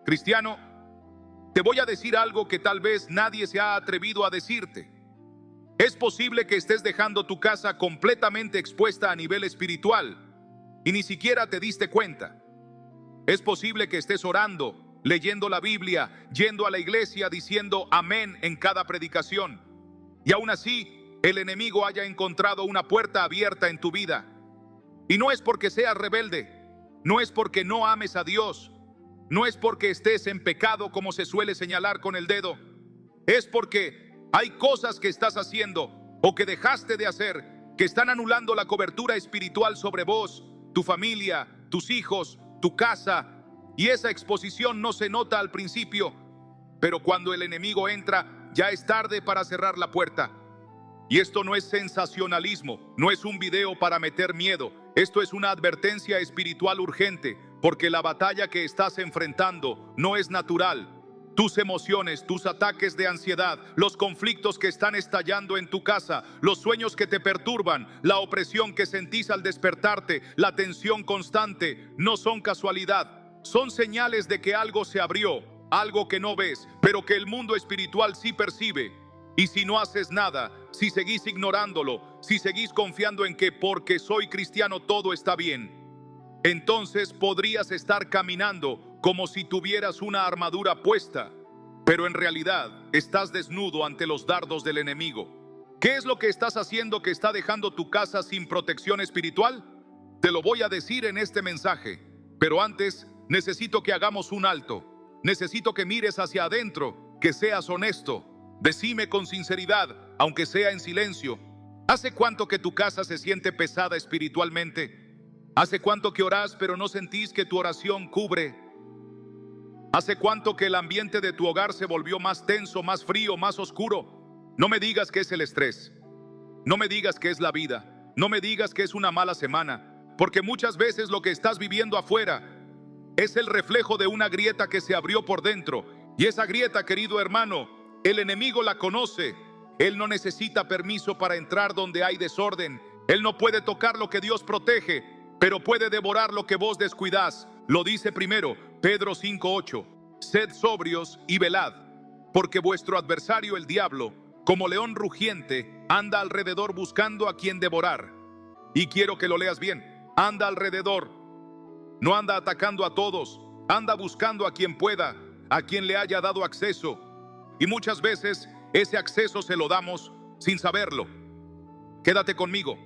Cristiano, te voy a decir algo que tal vez nadie se ha atrevido a decirte. Es posible que estés dejando tu casa completamente expuesta a nivel espiritual y ni siquiera te diste cuenta. Es posible que estés orando, leyendo la Biblia, yendo a la iglesia, diciendo amén en cada predicación. Y aún así, el enemigo haya encontrado una puerta abierta en tu vida. Y no es porque seas rebelde, no es porque no ames a Dios, no es porque estés en pecado como se suele señalar con el dedo. Es porque hay cosas que estás haciendo o que dejaste de hacer que están anulando la cobertura espiritual sobre vos, tu familia, tus hijos, tu casa. Y esa exposición no se nota al principio, pero cuando el enemigo entra, ya es tarde para cerrar la puerta. Y esto no es sensacionalismo, no es un video para meter miedo. Esto es una advertencia espiritual urgente, porque la batalla que estás enfrentando no es natural. Tus emociones, tus ataques de ansiedad, los conflictos que están estallando en tu casa, los sueños que te perturban, la opresión que sentís al despertarte, la tensión constante, no son casualidad. Son señales de que algo se abrió, algo que no ves, pero que el mundo espiritual sí percibe. Y si no haces nada, si seguís ignorándolo, si seguís confiando en que porque soy cristiano todo está bien, entonces podrías estar caminando como si tuvieras una armadura puesta, pero en realidad estás desnudo ante los dardos del enemigo. ¿Qué es lo que estás haciendo que está dejando tu casa sin protección espiritual? Te lo voy a decir en este mensaje, pero antes necesito que hagamos un alto. Necesito que mires hacia adentro, que seas honesto. Decime con sinceridad, aunque sea en silencio, ¿hace cuánto que tu casa se siente pesada espiritualmente? ¿Hace cuánto que orás pero no sentís que tu oración cubre? ¿Hace cuánto que el ambiente de tu hogar se volvió más tenso, más frío, más oscuro? No me digas que es el estrés. No me digas que es la vida. No me digas que es una mala semana, porque muchas veces lo que estás viviendo afuera es el reflejo de una grieta que se abrió por dentro. Y esa grieta, querido hermano, el enemigo la conoce. Él no necesita permiso para entrar donde hay desorden. Él no puede tocar lo que Dios protege, pero puede devorar lo que vos descuidás. Lo dice primero Pedro 5:8. Sed sobrios y velad, porque vuestro adversario el diablo, como león rugiente, anda alrededor buscando a quien devorar. Y quiero que lo leas bien. Anda alrededor. No anda atacando a todos. Anda buscando a quien pueda, a quien le haya dado acceso. Y muchas veces ese acceso se lo damos sin saberlo. Quédate conmigo,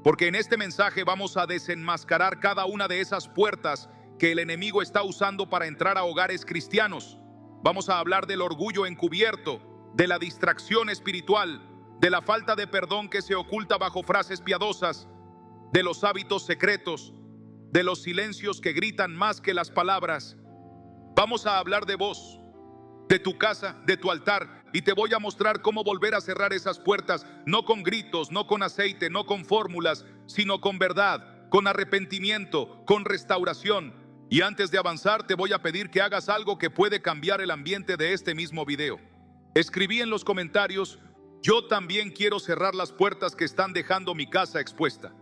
porque en este mensaje vamos a desenmascarar cada una de esas puertas que el enemigo está usando para entrar a hogares cristianos. Vamos a hablar del orgullo encubierto, de la distracción espiritual, de la falta de perdón que se oculta bajo frases piadosas, de los hábitos secretos, de los silencios que gritan más que las palabras. Vamos a hablar de vos, de tu casa, de tu altar, y te voy a mostrar cómo volver a cerrar esas puertas, no con gritos, no con aceite, no con fórmulas, sino con verdad, con arrepentimiento, con restauración. Y antes de avanzar, te voy a pedir que hagas algo que puede cambiar el ambiente de este mismo video. Escribí en los comentarios: yo también quiero cerrar las puertas que están dejando mi casa expuesta.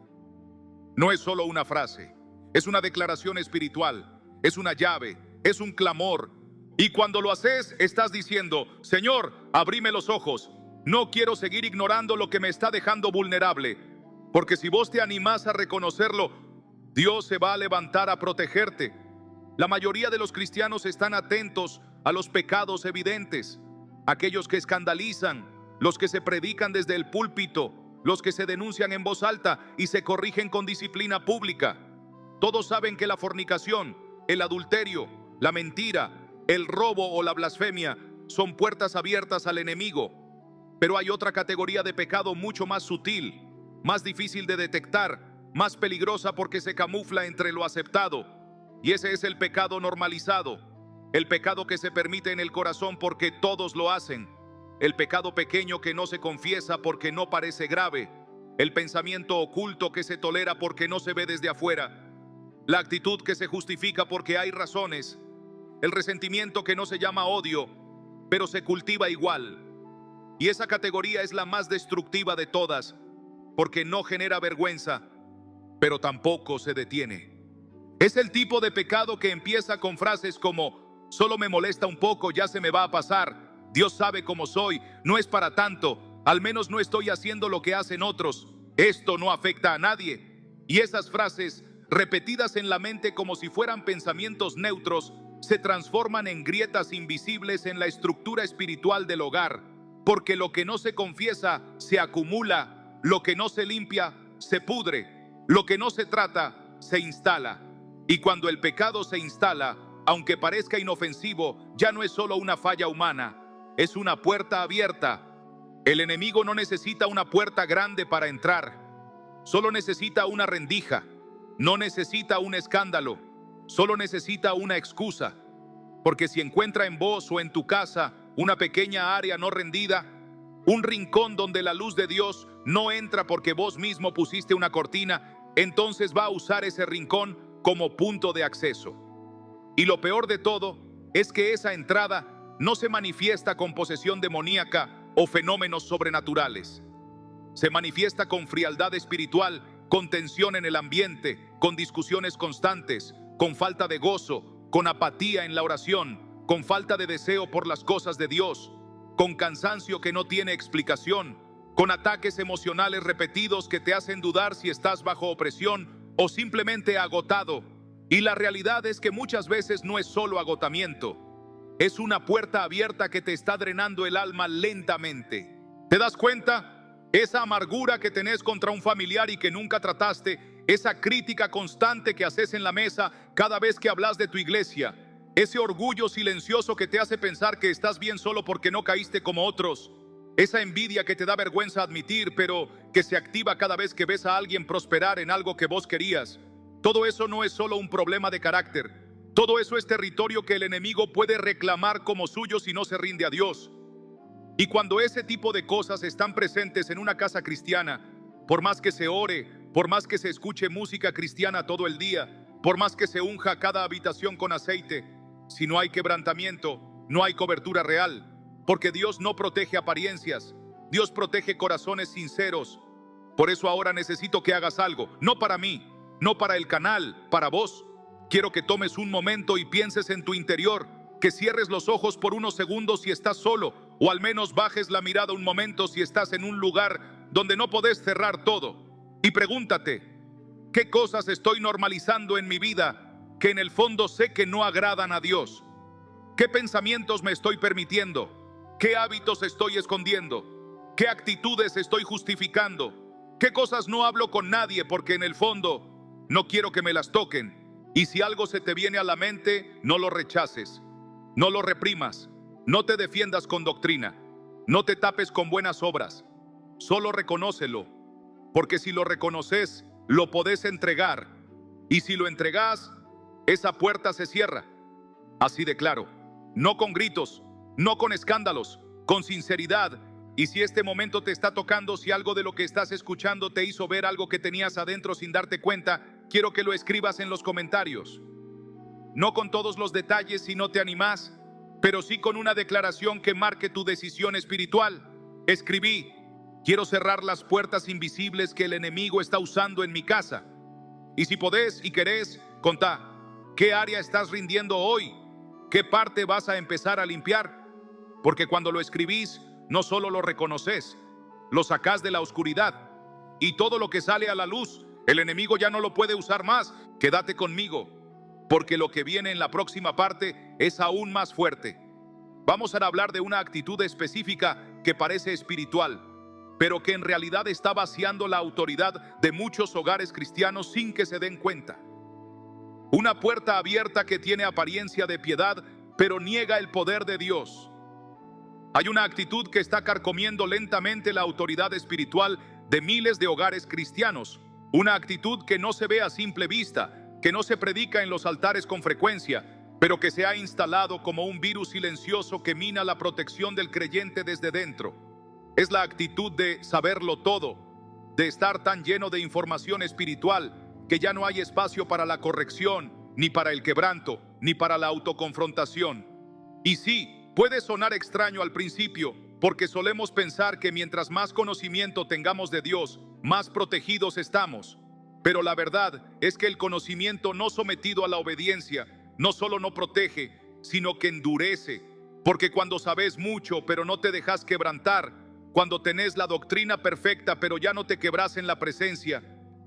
No es solo una frase, es una declaración espiritual, es una llave, es un clamor. Y cuando lo haces, estás diciendo: Señor, abrime los ojos. No quiero seguir ignorando lo que me está dejando vulnerable. Porque si vos te animás a reconocerlo, Dios se va a levantar a protegerte. La mayoría de los cristianos están atentos a los pecados evidentes, aquellos que escandalizan, los que se predican desde el púlpito, los que se denuncian en voz alta y se corrigen con disciplina pública. Todos saben que la fornicación, el adulterio, la mentira, el robo o la blasfemia son puertas abiertas al enemigo. Pero hay otra categoría de pecado mucho más sutil, más difícil de detectar, más peligrosa porque se camufla entre lo aceptado. Y ese es el pecado normalizado, el pecado que se permite en el corazón porque todos lo hacen, el pecado pequeño que no se confiesa porque no parece grave, el pensamiento oculto que se tolera porque no se ve desde afuera, la actitud que se justifica porque hay razones, el resentimiento que no se llama odio, pero se cultiva igual. Y esa categoría es la más destructiva de todas, porque no genera vergüenza, pero tampoco se detiene. Es el tipo de pecado que empieza con frases como: Solo me molesta un poco, ya se me va a pasar. Dios sabe cómo soy, no es para tanto. Al menos no estoy haciendo lo que hacen otros. Esto no afecta a nadie. Y esas frases, repetidas en la mente como si fueran pensamientos neutros, se transforman en grietas invisibles en la estructura espiritual del hogar. Porque lo que no se confiesa se acumula, lo que no se limpia se pudre, lo que no se trata se instala. Y cuando el pecado se instala, aunque parezca inofensivo, ya no es solo una falla humana, es una puerta abierta. El enemigo no necesita una puerta grande para entrar, solo necesita una rendija, no necesita un escándalo, solo necesita una excusa. Porque si encuentra en vos o en tu casa una pequeña área no rendida, un rincón donde la luz de Dios no entra porque vos mismo pusiste una cortina, entonces va a usar ese rincón como punto de acceso. Y lo peor de todo es que esa entrada no se manifiesta con posesión demoníaca o fenómenos sobrenaturales. Se manifiesta con frialdad espiritual, con tensión en el ambiente, con discusiones constantes, con falta de gozo, con apatía en la oración, con falta de deseo por las cosas de Dios, con cansancio que no tiene explicación, con ataques emocionales repetidos que te hacen dudar si estás bajo opresión o simplemente agotado. Y la realidad es que muchas veces no es solo agotamiento, es una puerta abierta que te está drenando el alma lentamente. ¿Te das cuenta? Esa amargura que tenés contra un familiar y que nunca trataste, esa crítica constante que haces en la mesa cada vez que hablas de tu iglesia, ese orgullo silencioso que te hace pensar que estás bien solo porque no caíste como otros, esa envidia que te da vergüenza admitir, pero que se activa cada vez que ves a alguien prosperar en algo que vos querías. Todo eso no es solo un problema de carácter. Todo eso es territorio que el enemigo puede reclamar como suyo si no se rinde a Dios. Y cuando ese tipo de cosas están presentes en una casa cristiana, por más que se ore, por más que se escuche música cristiana todo el día, por más que se unja cada habitación con aceite, si no hay quebrantamiento, no hay cobertura real, porque Dios no protege apariencias, Dios protege corazones sinceros. Por eso ahora necesito que hagas algo, no para mí, no para el canal, para vos. Quiero que tomes un momento y pienses en tu interior, que cierres los ojos por unos segundos si estás solo, o al menos bajes la mirada un momento si estás en un lugar donde no podés cerrar todo. Y pregúntate, ¿qué cosas estoy normalizando en mi vida que en el fondo sé que no agradan a Dios? ¿Qué pensamientos me estoy permitiendo? ¿Qué hábitos estoy escondiendo? ¿Qué actitudes estoy justificando? ¿Qué cosas no hablo con nadie porque en el fondo no quiero que me las toquen? Y si algo se te viene a la mente, no lo rechaces, no lo reprimas, no te defiendas con doctrina, no te tapes con buenas obras, solo reconócelo, porque si lo reconoces, lo podés entregar, y si lo entregás, esa puerta se cierra. Así de claro, no con gritos, no con escándalos, con sinceridad. Y si este momento te está tocando, si algo de lo que estás escuchando te hizo ver algo que tenías adentro sin darte cuenta, quiero que lo escribas en los comentarios. No con todos los detalles si no te animás, pero sí con una declaración que marque tu decisión espiritual. Escribí: quiero cerrar las puertas invisibles que el enemigo está usando en mi casa. Y si podés y querés, contá, ¿qué área estás rindiendo hoy? ¿Qué parte vas a empezar a limpiar? Porque cuando lo escribís, no solo lo reconoces, lo sacás de la oscuridad. Y todo lo que sale a la luz, el enemigo ya no lo puede usar más. Quédate conmigo, porque lo que viene en la próxima parte es aún más fuerte. Vamos a hablar de una actitud específica que parece espiritual, pero que en realidad está vaciando la autoridad de muchos hogares cristianos sin que se den cuenta. Una puerta abierta que tiene apariencia de piedad, pero niega el poder de Dios. Hay una actitud que está carcomiendo lentamente la autoridad espiritual de miles de hogares cristianos. Una actitud que no se ve a simple vista, que no se predica en los altares con frecuencia, pero que se ha instalado como un virus silencioso que mina la protección del creyente desde dentro. Es la actitud de saberlo todo, de estar tan lleno de información espiritual que ya no hay espacio para la corrección, ni para el quebranto, ni para la autoconfrontación. Y sí, puede sonar extraño al principio, porque solemos pensar que mientras más conocimiento tengamos de Dios, más protegidos estamos. Pero la verdad es que el conocimiento no sometido a la obediencia no solo no protege, sino que endurece. Porque cuando sabes mucho, pero no te dejas quebrantar, cuando tenés la doctrina perfecta, pero ya no te quebrás en la presencia,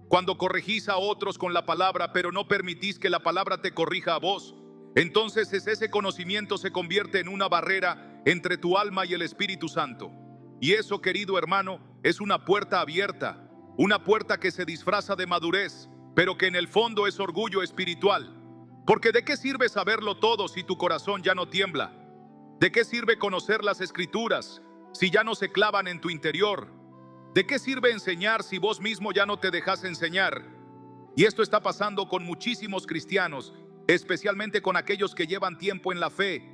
cuando corregís a otros con la palabra, pero no permitís que la palabra te corrija a vos, entonces ese conocimiento se convierte en una barrera entre tu alma y el Espíritu Santo. Y eso, querido hermano, es una puerta abierta, una puerta que se disfraza de madurez, pero que en el fondo es orgullo espiritual. Porque ¿de qué sirve saberlo todo si tu corazón ya no tiembla? ¿De qué sirve conocer las Escrituras si ya no se clavan en tu interior? ¿De qué sirve enseñar si vos mismo ya no te dejas enseñar? Y esto está pasando con muchísimos cristianos, especialmente con aquellos que llevan tiempo en la fe,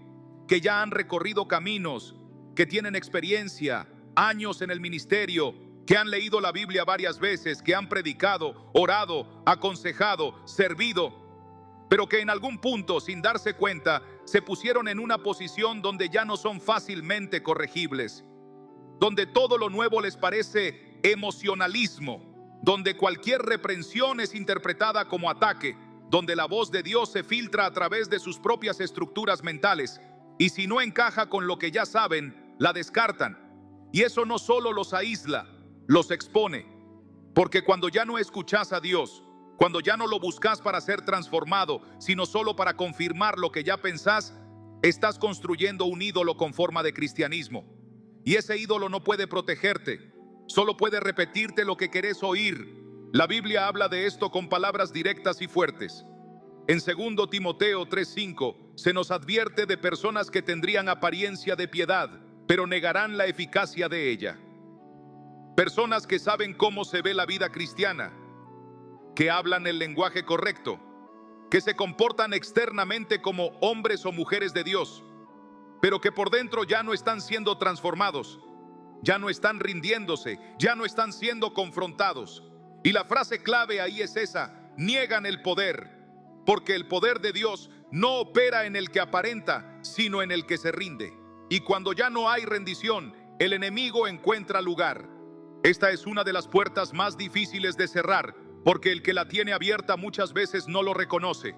que ya han recorrido caminos, que tienen experiencia, años en el ministerio, que han leído la Biblia varias veces, que han predicado, orado, aconsejado, servido, pero que en algún punto, sin darse cuenta, se pusieron en una posición donde ya no son fácilmente corregibles, donde todo lo nuevo les parece emocionalismo, donde cualquier reprensión es interpretada como ataque, donde la voz de Dios se filtra a través de sus propias estructuras mentales, y si no encaja con lo que ya saben, la descartan. Y eso no solo los aísla, los expone, porque cuando ya no escuchas a Dios, cuando ya no lo buscas para ser transformado, sino solo para confirmar lo que ya pensás, estás construyendo un ídolo con forma de cristianismo. Y ese ídolo no puede protegerte, solo puede repetirte lo que querés oír. La Biblia habla de esto con palabras directas y fuertes. En 2 Timoteo 3:5 se nos advierte de personas que tendrían apariencia de piedad, pero negarán la eficacia de ella. Personas que saben cómo se ve la vida cristiana, que hablan el lenguaje correcto, que se comportan externamente como hombres o mujeres de Dios, pero que por dentro ya no están siendo transformados, ya no están rindiéndose, ya no están siendo confrontados. Y la frase clave ahí es esa: niegan el poder, porque el poder de Dios no opera en el que aparenta, sino en el que se rinde. Y cuando ya no hay rendición, el enemigo encuentra lugar. Esta es una de las puertas más difíciles de cerrar, porque el que la tiene abierta muchas veces no lo reconoce.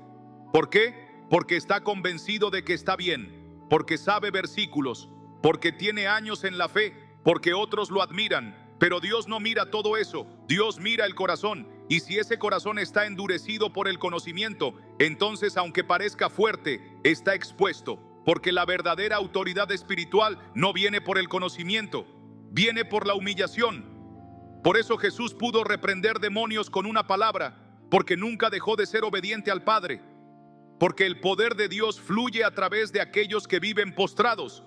¿Por qué? Porque está convencido de que está bien, porque sabe versículos, porque tiene años en la fe, porque otros lo admiran. Pero Dios no mira todo eso, Dios mira el corazón. Y si ese corazón está endurecido por el conocimiento, entonces, aunque parezca fuerte, está expuesto, porque la verdadera autoridad espiritual no viene por el conocimiento, viene por la humillación. Por eso Jesús pudo reprender demonios con una palabra, porque nunca dejó de ser obediente al Padre. Porque el poder de Dios fluye a través de aquellos que viven postrados,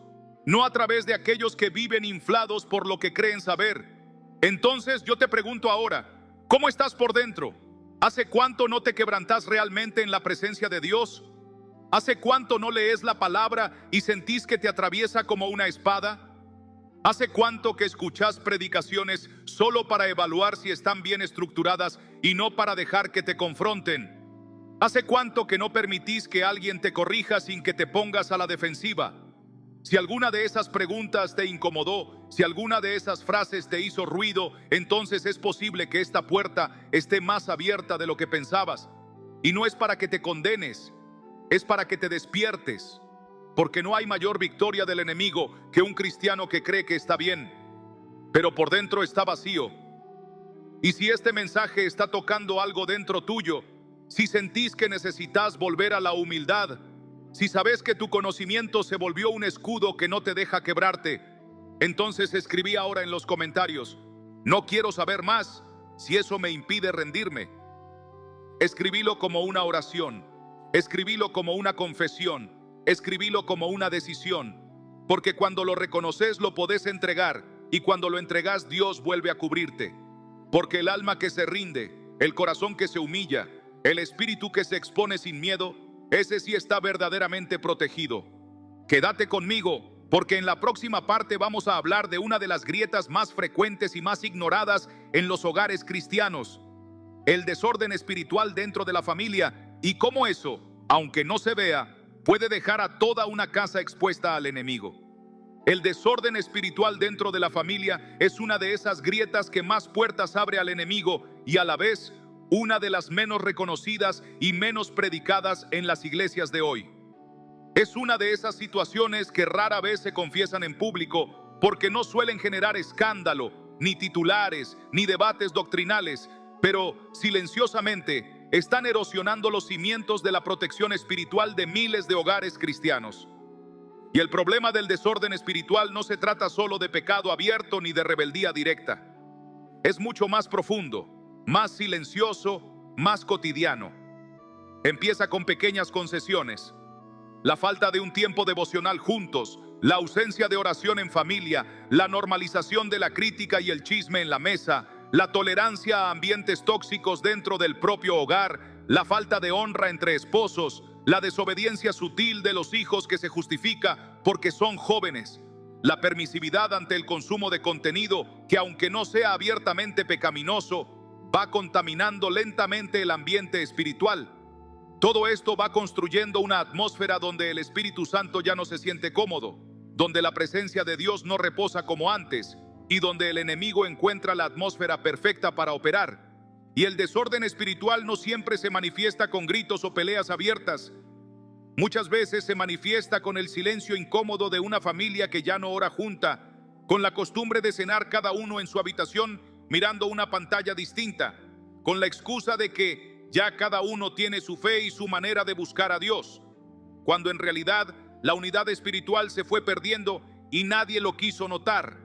no a través de aquellos que viven inflados por lo que creen saber. Entonces yo te pregunto ahora, ¿cómo estás por dentro? ¿Hace cuánto no te quebrantás realmente en la presencia de Dios? ¿Hace cuánto no lees la palabra y sentís que te atraviesa como una espada? ¿Hace cuánto que escuchás predicaciones solo para evaluar si están bien estructuradas y no para dejar que te confronten? ¿Hace cuánto que no permitís que alguien te corrija sin que te pongas a la defensiva? Si alguna de esas preguntas te incomodó, si alguna de esas frases te hizo ruido, entonces es posible que esta puerta esté más abierta de lo que pensabas. Y no es para que te condenes, es para que te despiertes. Porque no hay mayor victoria del enemigo que un cristiano que cree que está bien, pero por dentro está vacío. Y si este mensaje está tocando algo dentro tuyo, si sentís que necesitas volver a la humildad, si sabes que tu conocimiento se volvió un escudo que no te deja quebrarte, entonces escribí ahora en los comentarios: no quiero saber más si eso me impide rendirme. Escribílo como una oración, escribílo como una confesión, escribílo como una decisión, porque cuando lo reconoces lo podés entregar, y cuando lo entregas Dios vuelve a cubrirte. Porque el alma que se rinde, el corazón que se humilla, el espíritu que se expone sin miedo, ese sí está verdaderamente protegido. Quédate conmigo, porque en la próxima parte vamos a hablar de una de las grietas más frecuentes y más ignoradas en los hogares cristianos: el desorden espiritual dentro de la familia, y cómo eso, aunque no se vea, puede dejar a toda una casa expuesta al enemigo. El desorden espiritual dentro de la familia es una de esas grietas que más puertas abre al enemigo, y a la vez una de las menos reconocidas y menos predicadas en las iglesias de hoy. Es una de esas situaciones que rara vez se confiesan en público porque no suelen generar escándalo, ni titulares, ni debates doctrinales, pero silenciosamente están erosionando los cimientos de la protección espiritual de miles de hogares cristianos. Y el problema del desorden espiritual no se trata solo de pecado abierto ni de rebeldía directa. Es mucho más profundo, más silencioso, más cotidiano. Empieza con pequeñas concesiones. La falta de un tiempo devocional juntos, la ausencia de oración en familia, la normalización de la crítica y el chisme en la mesa, la tolerancia a ambientes tóxicos dentro del propio hogar, la falta de honra entre esposos, la desobediencia sutil de los hijos que se justifica porque son jóvenes, la permisividad ante el consumo de contenido que, aunque no sea abiertamente pecaminoso, va contaminando lentamente el ambiente espiritual. Todo esto va construyendo una atmósfera donde el Espíritu Santo ya no se siente cómodo, donde la presencia de Dios no reposa como antes y donde el enemigo encuentra la atmósfera perfecta para operar. Y el desorden espiritual no siempre se manifiesta con gritos o peleas abiertas. Muchas veces se manifiesta con el silencio incómodo de una familia que ya no ora junta, con la costumbre de cenar cada uno en su habitación mirando una pantalla distinta, con la excusa de que ya cada uno tiene su fe y su manera de buscar a Dios, cuando en realidad la unidad espiritual se fue perdiendo y nadie lo quiso notar.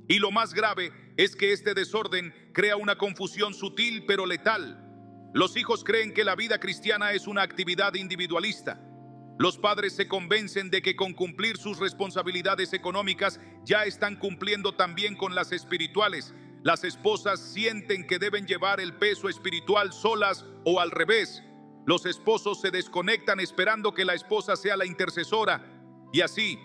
Y lo más grave es que este desorden crea una confusión sutil pero letal. Los hijos creen que la vida cristiana es una actividad individualista. Los padres se convencen de que con cumplir sus responsabilidades económicas ya están cumpliendo también con las espirituales. Las esposas sienten que deben llevar el peso espiritual solas o al revés. Los esposos se desconectan esperando que la esposa sea la intercesora. Y así,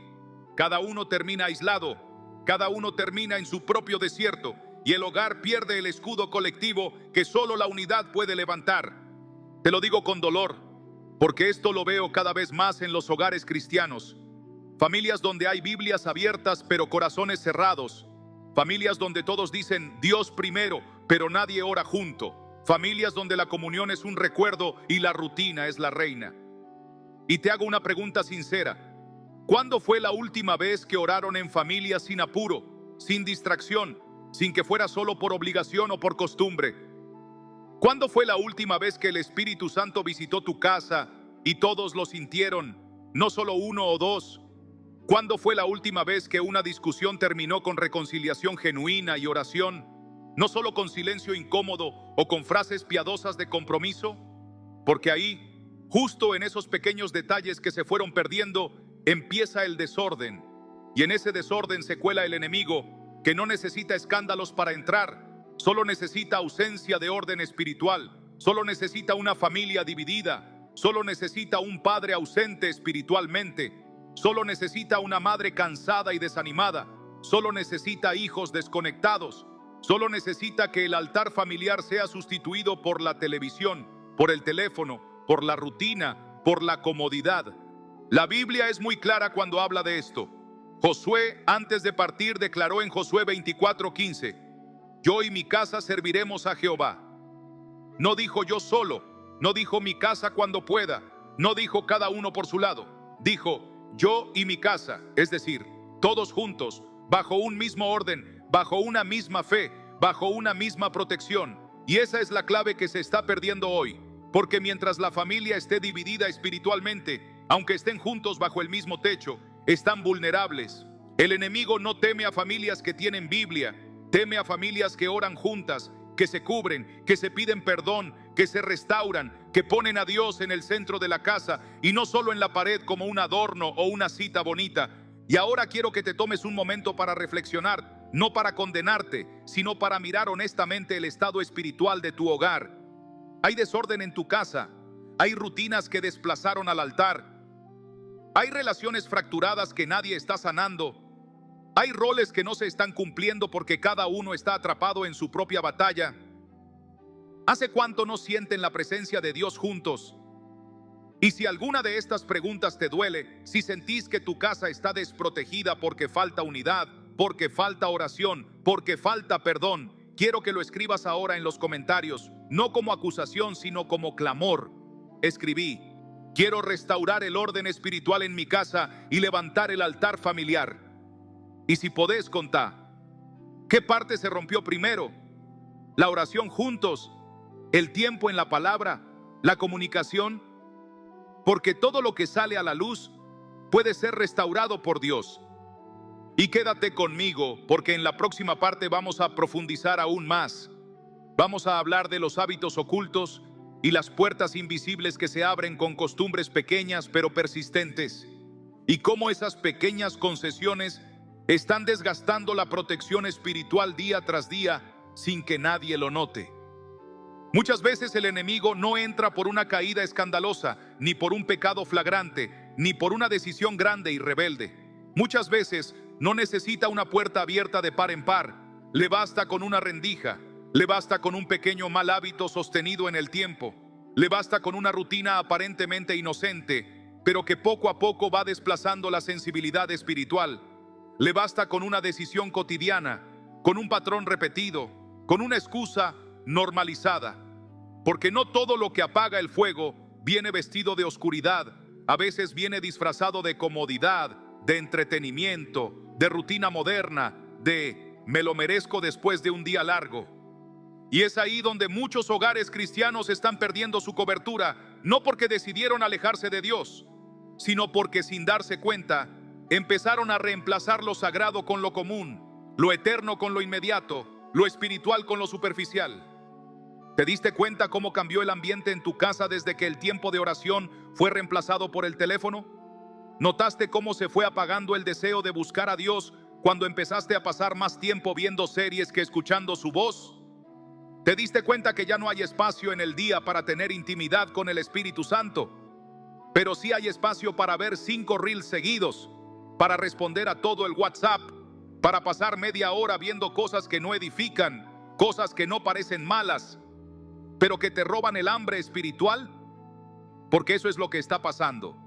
cada uno termina aislado, cada uno termina en su propio desierto y el hogar pierde el escudo colectivo que solo la unidad puede levantar. Te lo digo con dolor, porque esto lo veo cada vez más en los hogares cristianos. Familias donde hay Biblias abiertas pero corazones cerrados. Familias donde todos dicen Dios primero, pero nadie ora junto. Familias donde la comunión es un recuerdo y la rutina es la reina. Y te hago una pregunta sincera. ¿Cuándo fue la última vez que oraron en familia sin apuro, sin distracción, sin que fuera solo por obligación o por costumbre? ¿Cuándo fue la última vez que el Espíritu Santo visitó tu casa y todos lo sintieron, no solo uno o dos? ¿Cuándo fue la última vez que una discusión terminó con reconciliación genuina y oración, no solo con silencio incómodo o con frases piadosas de compromiso? Porque ahí, justo en esos pequeños detalles que se fueron perdiendo, empieza el desorden. Y en ese desorden se cuela el enemigo, que no necesita escándalos para entrar, solo necesita ausencia de orden espiritual, solo necesita una familia dividida, solo necesita un padre ausente espiritualmente, solo necesita una madre cansada y desanimada, solo necesita hijos desconectados, solo necesita que el altar familiar sea sustituido por la televisión, por el teléfono, por la rutina, por la comodidad. La Biblia es muy clara cuando habla de esto. Josué, antes de partir, declaró en Josué 24:15, yo y mi casa serviremos a Jehová. No dijo yo solo, no dijo mi casa cuando pueda, no dijo cada uno por su lado, dijo yo y mi casa, es decir, todos juntos, bajo un mismo orden, bajo una misma fe, bajo una misma protección. Y esa es la clave que se está perdiendo hoy, porque mientras la familia esté dividida espiritualmente, aunque estén juntos bajo el mismo techo, están vulnerables. El enemigo no teme a familias que tienen Biblia, teme a familias que oran juntas, que se cubren, que se piden perdón, que se restauran, que ponen a Dios en el centro de la casa y no solo en la pared como un adorno o una cita bonita. Y ahora quiero que te tomes un momento para reflexionar, no para condenarte, sino para mirar honestamente el estado espiritual de tu hogar. Hay desorden en tu casa, hay rutinas que desplazaron al altar, hay relaciones fracturadas que nadie está sanando, hay roles que no se están cumpliendo porque cada uno está atrapado en su propia batalla. ¿Hace cuánto no sienten la presencia de Dios juntos? Y si alguna de estas preguntas te duele, si sentís que tu casa está desprotegida porque falta unidad, porque falta oración, porque falta perdón, quiero que lo escribas ahora en los comentarios, no como acusación, sino como clamor. Escribí: Quiero restaurar el orden espiritual en mi casa y levantar el altar familiar. Y si podés, contá, ¿qué parte se rompió primero? ¿La oración juntos? ¿El tiempo en la palabra? ¿La comunicación? Porque todo lo que sale a la luz puede ser restaurado por Dios. Y quédate conmigo, porque en la próxima parte vamos a profundizar aún más. Vamos a hablar de los hábitos ocultos y las puertas invisibles que se abren con costumbres pequeñas pero persistentes, y cómo esas pequeñas concesiones están desgastando la protección espiritual día tras día sin que nadie lo note. Muchas veces el enemigo no entra por una caída escandalosa, ni por un pecado flagrante, ni por una decisión grande y rebelde. Muchas veces no necesita una puerta abierta de par en par, le basta con una rendija. Le basta con un pequeño mal hábito sostenido en el tiempo. Le basta con una rutina aparentemente inocente, pero que poco a poco va desplazando la sensibilidad espiritual. Le basta con una decisión cotidiana, con un patrón repetido, con una excusa normalizada. Porque no todo lo que apaga el fuego viene vestido de oscuridad. A veces viene disfrazado de comodidad, de entretenimiento, de rutina moderna, de me lo merezco después de un día largo. Y es ahí donde muchos hogares cristianos están perdiendo su cobertura, no porque decidieron alejarse de Dios, sino porque sin darse cuenta, empezaron a reemplazar lo sagrado con lo común, lo eterno con lo inmediato, lo espiritual con lo superficial. ¿Te diste cuenta cómo cambió el ambiente en tu casa desde que el tiempo de oración fue reemplazado por el teléfono? ¿Notaste cómo se fue apagando el deseo de buscar a Dios cuando empezaste a pasar más tiempo viendo series que escuchando su voz? ¿Te diste cuenta que ya no hay espacio en el día para tener intimidad con el Espíritu Santo? Pero sí hay espacio para ver 5 reels seguidos, para responder a todo el WhatsApp, para pasar media hora viendo cosas que no edifican, cosas que no parecen malas, pero que te roban el hambre espiritual. Porque eso es lo que está pasando.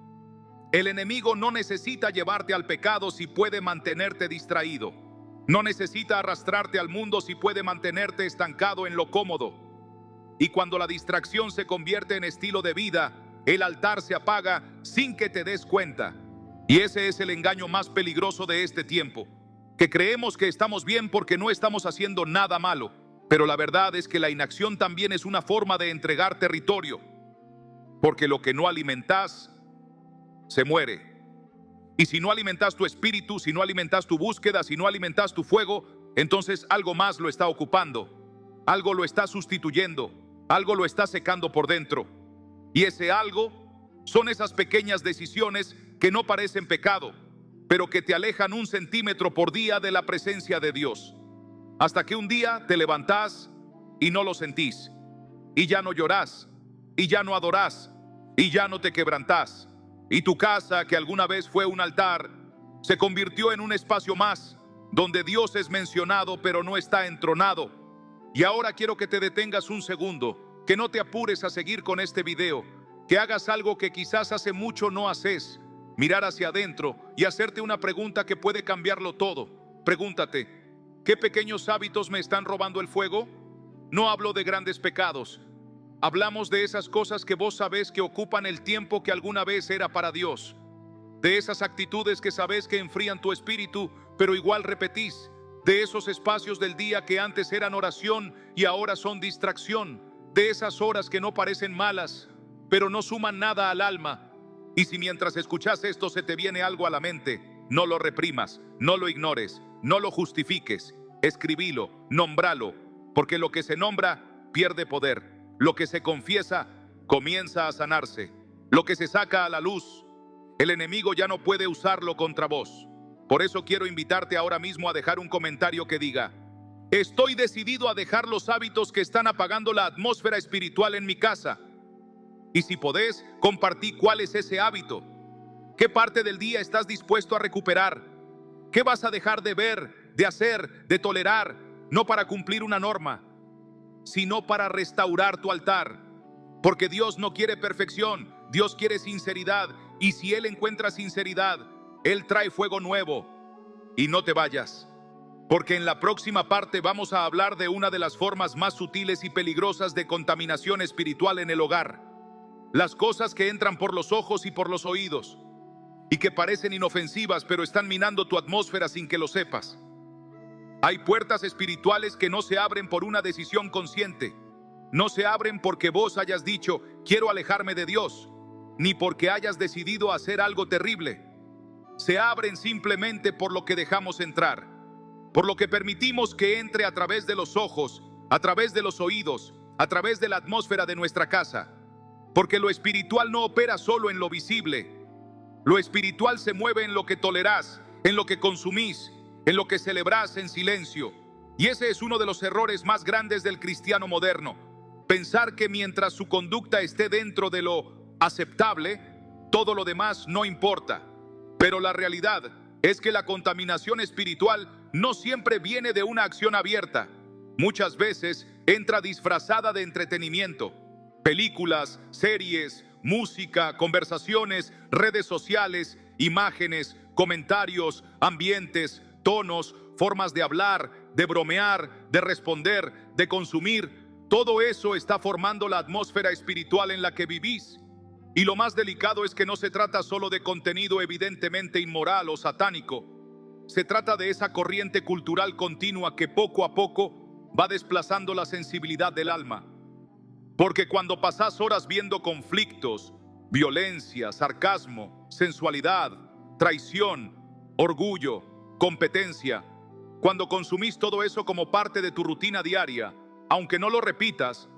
El enemigo no necesita llevarte al pecado si puede mantenerte distraído. No necesita arrastrarte al mundo si puede mantenerte estancado en lo cómodo. Y cuando la distracción se convierte en estilo de vida, el altar se apaga sin que te des cuenta. Y ese es el engaño más peligroso de este tiempo, que creemos que estamos bien porque no estamos haciendo nada malo. Pero la verdad es que la inacción también es una forma de entregar territorio, porque lo que no alimentas se muere. Y si no alimentas tu espíritu, si no alimentas tu búsqueda, si no alimentas tu fuego, entonces algo más lo está ocupando, algo lo está sustituyendo, algo lo está secando por dentro. Y ese algo son esas pequeñas decisiones que no parecen pecado, pero que te alejan 1 centímetro por día de la presencia de Dios. Hasta que un día te levantás y no lo sentís, y ya no llorás, y ya no adorás, y ya no te quebrantás. Y tu casa, que alguna vez fue un altar, se convirtió en un espacio más, donde Dios es mencionado pero no está entronado. Y ahora quiero que te detengas un segundo, que no te apures a seguir con este video, que hagas algo que quizás hace mucho no haces, mirar hacia adentro y hacerte una pregunta que puede cambiarlo todo. Pregúntate, ¿qué pequeños hábitos me están robando el fuego? No hablo de grandes pecados. Hablamos de esas cosas que vos sabés que ocupan el tiempo que alguna vez era para Dios. De esas actitudes que sabés que enfrían tu espíritu, pero igual repetís. De esos espacios del día que antes eran oración y ahora son distracción. De esas horas que no parecen malas, pero no suman nada al alma. Y si mientras escuchás esto se te viene algo a la mente, no lo reprimas, no lo ignores, no lo justifiques. Escribilo, nombralo, porque lo que se nombra pierde poder. Lo que se confiesa comienza a sanarse. Lo que se saca a la luz, el enemigo ya no puede usarlo contra vos. Por eso quiero invitarte ahora mismo a dejar un comentario que diga: estoy decidido a dejar los hábitos que están apagando la atmósfera espiritual en mi casa. Y si podés, compartí cuál es ese hábito. ¿Qué parte del día estás dispuesto a recuperar? ¿Qué vas a dejar de ver, de hacer, de tolerar? No para cumplir una norma, sino para restaurar tu altar. Porque Dios no quiere perfección, Dios quiere sinceridad. Y si Él encuentra sinceridad, Él trae fuego nuevo. Y no te vayas, porque en la próxima parte vamos a hablar de una de las formas más sutiles y peligrosas de contaminación espiritual en el hogar. Las cosas que entran por los ojos y por los oídos, y que parecen inofensivas, pero están minando tu atmósfera sin que lo sepas. Hay puertas espirituales que no se abren por una decisión consciente. No se abren porque vos hayas dicho, quiero alejarme de Dios, ni porque hayas decidido hacer algo terrible. Se abren simplemente por lo que dejamos entrar, por lo que permitimos que entre a través de los ojos, a través de los oídos, a través de la atmósfera de nuestra casa. Porque lo espiritual no opera solo en lo visible. Lo espiritual se mueve en lo que tolerás, en lo que consumís, en lo que celebrás en silencio. Y ese es uno de los errores más grandes del cristiano moderno. Pensar que mientras su conducta esté dentro de lo aceptable, todo lo demás no importa. Pero la realidad es que la contaminación espiritual no siempre viene de una acción abierta. Muchas veces entra disfrazada de entretenimiento. Películas, series, música, conversaciones, redes sociales, imágenes, comentarios, ambientes, tonos, formas de hablar, de bromear, de responder, de consumir. Todo eso está formando la atmósfera espiritual en la que vivís. Y lo más delicado es que no se trata solo de contenido evidentemente inmoral o satánico. Se trata de esa corriente cultural continua que poco a poco va desplazando la sensibilidad del alma. Porque cuando pasás horas viendo conflictos, violencia, sarcasmo, sensualidad, traición, orgullo, competencia, cuando consumís todo eso como parte de tu rutina diaria, aunque no lo repitas,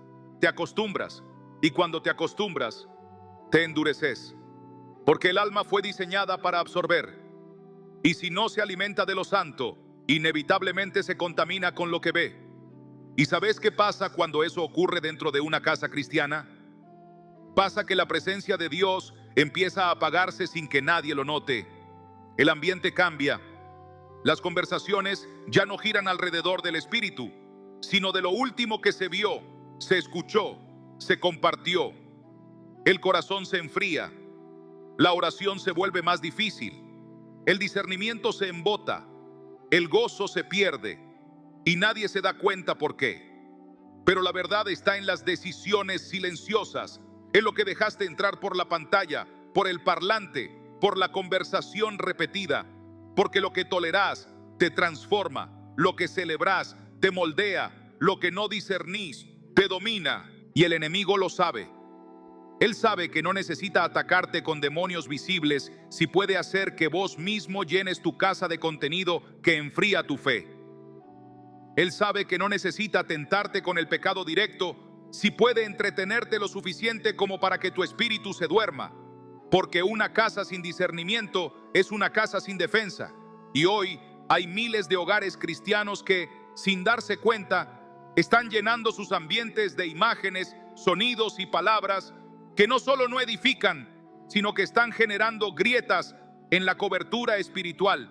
te acostumbras. Y cuando te acostumbras, te endureces. Porque el alma fue diseñada para absorber. Y si no se alimenta de lo santo, inevitablemente se contamina con lo que ve. ¿Y sabes qué pasa cuando eso ocurre dentro de una casa cristiana? Pasa que la presencia de Dios empieza a apagarse sin que nadie lo note. El ambiente cambia. Las conversaciones ya no giran alrededor del espíritu, sino de lo último que se vio, se escuchó, se compartió. El corazón se enfría. La oración se vuelve más difícil. El discernimiento se embota. El gozo se pierde. Y nadie se da cuenta por qué. Pero la verdad está en las decisiones silenciosas, en lo que dejaste entrar por la pantalla, por el parlante, por la conversación repetida. Porque lo que tolerás te transforma, lo que celebrás te moldea, lo que no discernís te domina. Y el enemigo lo sabe. Él sabe que no necesita atacarte con demonios visibles si puede hacer que vos mismo llenes tu casa de contenido que enfría tu fe. Él sabe que no necesita tentarte con el pecado directo si puede entretenerte lo suficiente como para que tu espíritu se duerma. Porque una casa sin discernimiento es una casa sin defensa. Y hoy hay miles de hogares cristianos que, sin darse cuenta, están llenando sus ambientes de imágenes, sonidos y palabras que no solo no edifican, sino que están generando grietas en la cobertura espiritual.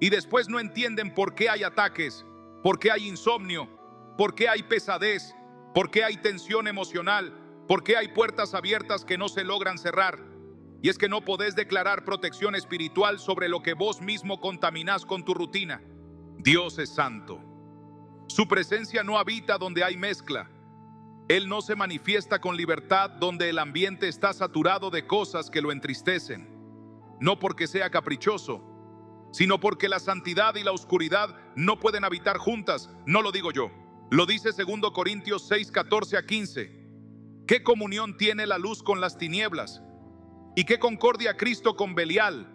Y después no entienden por qué hay ataques, por qué hay insomnio, por qué hay pesadez, por qué hay tensión emocional, por qué hay puertas abiertas que no se logran cerrar. Y es que no podés declarar protección espiritual sobre lo que vos mismo contaminás con tu rutina. Dios es santo. Su presencia no habita donde hay mezcla. Él no se manifiesta con libertad donde el ambiente está saturado de cosas que lo entristecen. No porque sea caprichoso, sino porque la santidad y la oscuridad no pueden habitar juntas. No lo digo yo. Lo dice 2 Corintios 6, 14 a 15. ¿Qué comunión tiene la luz con las tinieblas? ¿Y qué concordia Cristo con Belial?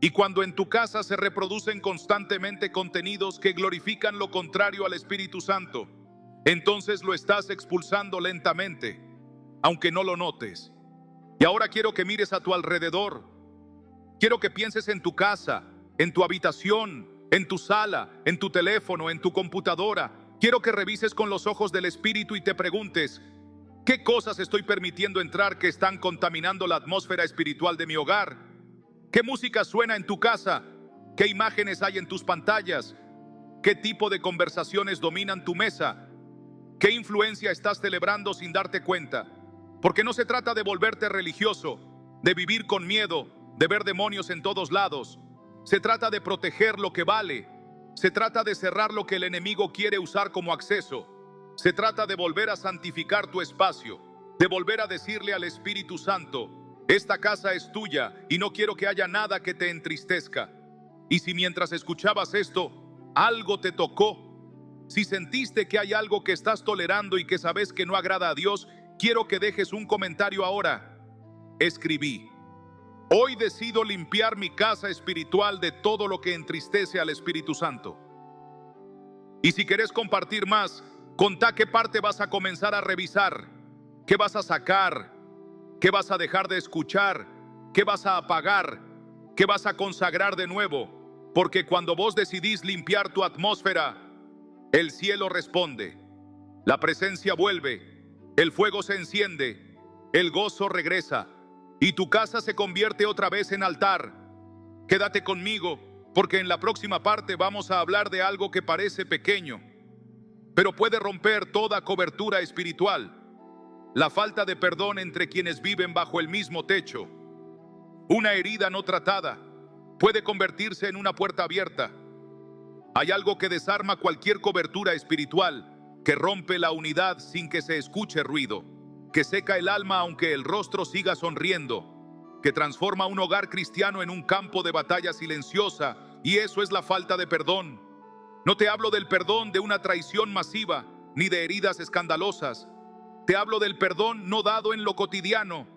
Y cuando en tu casa se reproducen constantemente contenidos que glorifican lo contrario al Espíritu Santo, entonces lo estás expulsando lentamente, aunque no lo notes. Y ahora quiero que mires a tu alrededor. Quiero que pienses en tu casa, en tu habitación, en tu sala, en tu teléfono, en tu computadora. Quiero que revises con los ojos del Espíritu y te preguntes, ¿qué cosas estoy permitiendo entrar que están contaminando la atmósfera espiritual de mi hogar? ¿Qué música suena en tu casa? ¿Qué imágenes hay en tus pantallas? ¿Qué tipo de conversaciones dominan tu mesa? ¿Qué influencia estás celebrando sin darte cuenta? Porque no se trata de volverte religioso, de vivir con miedo, de ver demonios en todos lados. Se trata de proteger lo que vale. Se trata de cerrar lo que el enemigo quiere usar como acceso. Se trata de volver a santificar tu espacio. de volver a decirle al Espíritu Santo: esta casa es tuya y no quiero que haya nada que te entristezca. Y si mientras escuchabas esto, algo te tocó, si sentiste que hay algo que estás tolerando y que sabes que no agrada a Dios, quiero que dejes un comentario ahora. Escribí: hoy decido limpiar mi casa espiritual de todo lo que entristece al Espíritu Santo. Y si querés compartir más, contá qué parte vas a comenzar a revisar, qué vas a sacar, qué vas a dejar de escuchar, qué vas a apagar, qué vas a consagrar de nuevo. Porque cuando vos decidís limpiar tu atmósfera, el cielo responde, la presencia vuelve, el fuego se enciende, el gozo regresa y tu casa se convierte otra vez en altar. Quédate conmigo, porque en la próxima parte vamos a hablar de algo que parece pequeño, pero puede romper toda cobertura espiritual: la falta de perdón entre quienes viven bajo el mismo techo. Una herida no tratada puede convertirse en una puerta abierta. Hay algo que desarma cualquier cobertura espiritual, que rompe la unidad sin que se escuche ruido, que seca el alma aunque el rostro siga sonriendo, que transforma un hogar cristiano en un campo de batalla silenciosa, y eso es la falta de perdón. No te hablo del perdón de una traición masiva, ni de heridas escandalosas. Te hablo del perdón no dado en lo cotidiano,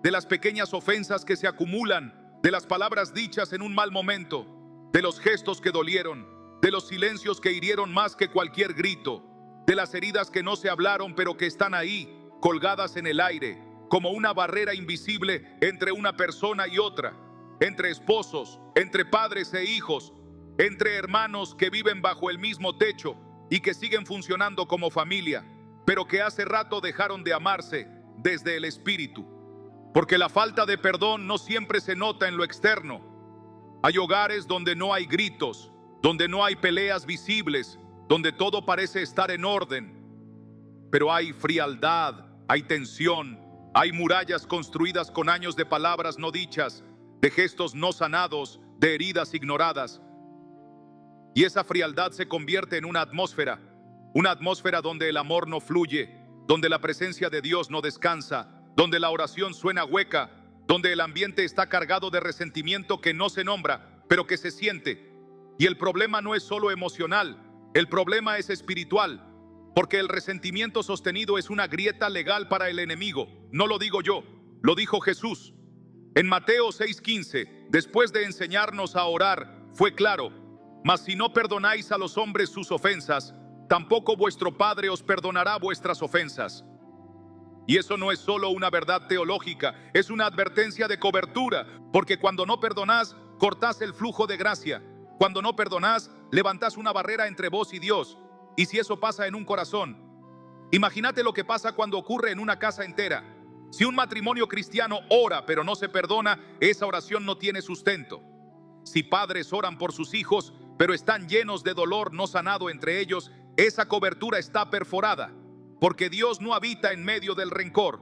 de las pequeñas ofensas que se acumulan, de las palabras dichas en un mal momento, de los gestos que dolieron, de los silencios que hirieron más que cualquier grito, de las heridas que no se hablaron pero que están ahí, colgadas en el aire, como una barrera invisible entre una persona y otra, entre esposos, entre padres e hijos, entre hermanos que viven bajo el mismo techo y que siguen funcionando como familia, pero que hace rato dejaron de amarse desde el espíritu. Porque la falta de perdón no siempre se nota en lo externo. Hay hogares donde no hay gritos, donde no hay peleas visibles, donde todo parece estar en orden. Pero hay frialdad, hay tensión, hay murallas construidas con años de palabras no dichas, de gestos no sanados, de heridas ignoradas. Y esa frialdad se convierte en una atmósfera donde el amor no fluye, donde la presencia de Dios no descansa, donde la oración suena hueca, donde el ambiente está cargado de resentimiento que no se nombra, pero que se siente. Y el problema no es solo emocional, el problema es espiritual, porque el resentimiento sostenido es una grieta legal para el enemigo. No lo digo yo, lo dijo Jesús. En Mateo 6:15, después de enseñarnos a orar, fue claro: mas si no perdonáis a los hombres sus ofensas, tampoco vuestro Padre os perdonará vuestras ofensas. Y eso no es solo una verdad teológica, es una advertencia de cobertura, porque cuando no perdonás, cortás el flujo de gracia. Cuando no perdonás, levantás una barrera entre vos y Dios. Y si eso pasa en un corazón, imagínate lo que pasa cuando ocurre en una casa entera. Si un matrimonio cristiano ora pero no se perdona, esa oración no tiene sustento. Si padres oran por sus hijos, pero están llenos de dolor no sanado entre ellos, esa cobertura está perforada. Porque Dios no habita en medio del rencor,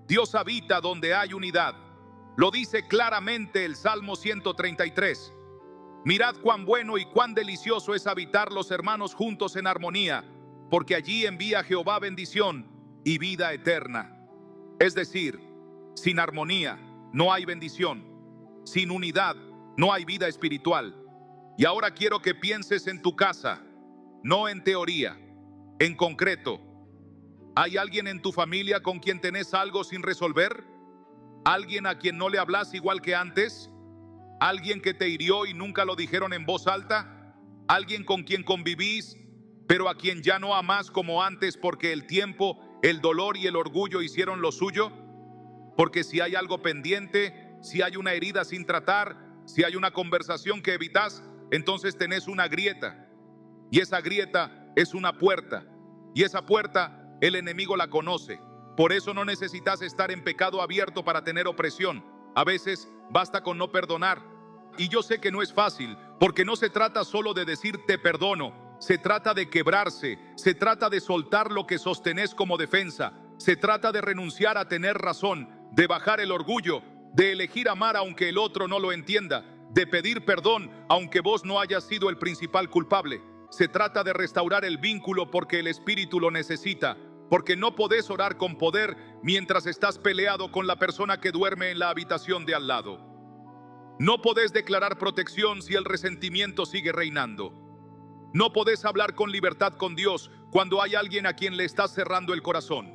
Dios habita donde hay unidad. Lo dice claramente el Salmo 133. Mirad cuán bueno y cuán delicioso es habitar los hermanos juntos en armonía, porque allí envía Jehová bendición y vida eterna. Es decir, sin armonía no hay bendición, sin unidad no hay vida espiritual. Y ahora quiero que pienses en tu casa, no en teoría, en concreto. ¿Hay alguien en tu familia con quien tenés algo sin resolver? ¿Alguien a quien no le hablas igual que antes? ¿Alguien que te hirió y nunca lo dijeron en voz alta? ¿Alguien con quien convivís, pero a quien ya no amás como antes porque el tiempo, el dolor y el orgullo hicieron lo suyo? Porque si hay algo pendiente, si hay una herida sin tratar, si hay una conversación que evitas, entonces tenés una grieta. Y esa grieta es una puerta. Y esa puerta el enemigo la conoce. Por eso no necesitas estar en pecado abierto para tener opresión. A veces basta con no perdonar. Y yo sé que no es fácil, porque no se trata solo de decir te perdono. Se trata de quebrarse, se trata de soltar lo que sostenés como defensa. Se trata de renunciar a tener razón, de bajar el orgullo, de elegir amar aunque el otro no lo entienda, de pedir perdón aunque vos no hayas sido el principal culpable. Se trata de restaurar el vínculo porque el espíritu lo necesita. porque no podés orar con poder mientras estás peleado con la persona que duerme en la habitación de al lado. No podés declarar protección si el resentimiento sigue reinando. No podés hablar con libertad con Dios cuando hay alguien a quien le estás cerrando el corazón.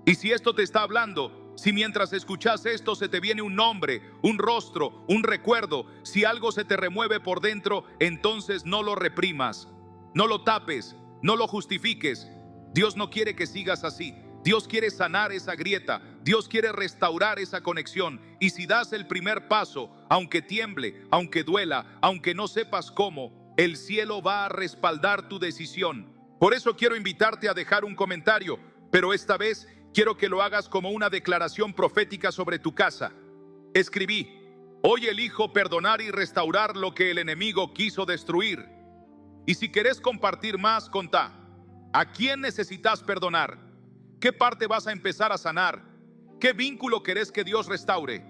Y si esto te está hablando, si mientras escuchas esto se te viene un nombre, un rostro, un recuerdo, si algo se te remueve por dentro, entonces no lo reprimas, no lo tapes, no lo justifiques. Dios no quiere que sigas así. Dios quiere sanar esa grieta. Dios quiere restaurar esa conexión. Y si das el primer paso, aunque tiemble, aunque duela, aunque no sepas cómo, el cielo va a respaldar tu decisión. Por eso quiero invitarte a dejar un comentario, pero esta vez quiero que lo hagas como una declaración profética sobre tu casa. Escribí: hoy elijo perdonar y restaurar lo que el enemigo quiso destruir. Y si querés compartir más, contá. ¿A quién necesitas perdonar? ¿Qué parte vas a empezar a sanar? ¿Qué vínculo querés que Dios restaure?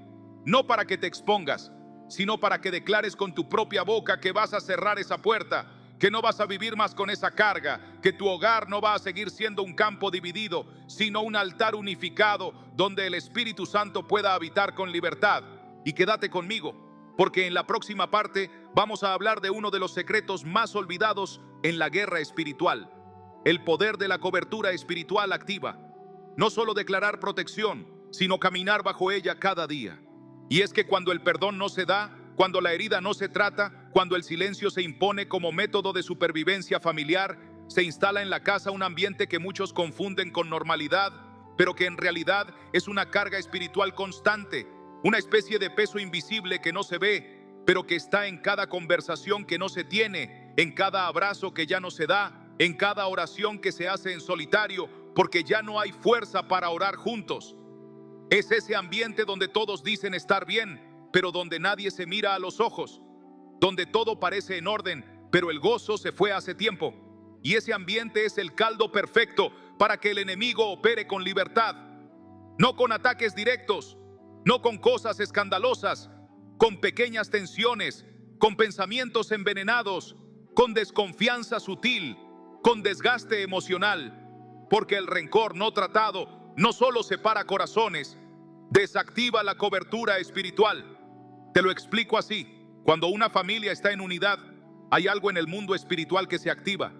No para que te expongas, sino para que declares con tu propia boca que vas a cerrar esa puerta, que no vas a vivir más con esa carga, que tu hogar no va a seguir siendo un campo dividido, sino un altar unificado donde el Espíritu Santo pueda habitar con libertad. Y quédate conmigo, porque en la próxima parte vamos a hablar de uno de los secretos más olvidados en la guerra espiritual: el poder de la cobertura espiritual activa. No solo declarar protección, sino caminar bajo ella cada día. Y es que cuando el perdón no se da, cuando la herida no se trata, cuando el silencio se impone como método de supervivencia familiar, se instala en la casa un ambiente que muchos confunden con normalidad, pero que en realidad es una carga espiritual constante, una especie de peso invisible que no se ve, pero que está en cada conversación que no se tiene, en cada abrazo que ya no se da, en cada oración que se hace en solitario, porque ya no hay fuerza para orar juntos. Es ese ambiente donde todos dicen estar bien, pero donde nadie se mira a los ojos, donde todo parece en orden, pero el gozo se fue hace tiempo. Y ese ambiente es el caldo perfecto para que el enemigo opere con libertad, no con ataques directos, no con cosas escandalosas, con pequeñas tensiones, con pensamientos envenenados, con desconfianza sutil, con desgaste emocional, porque el rencor no tratado no solo separa corazones, desactiva la cobertura espiritual. Te lo explico así: cuando una familia está en unidad, hay algo en el mundo espiritual que se activa.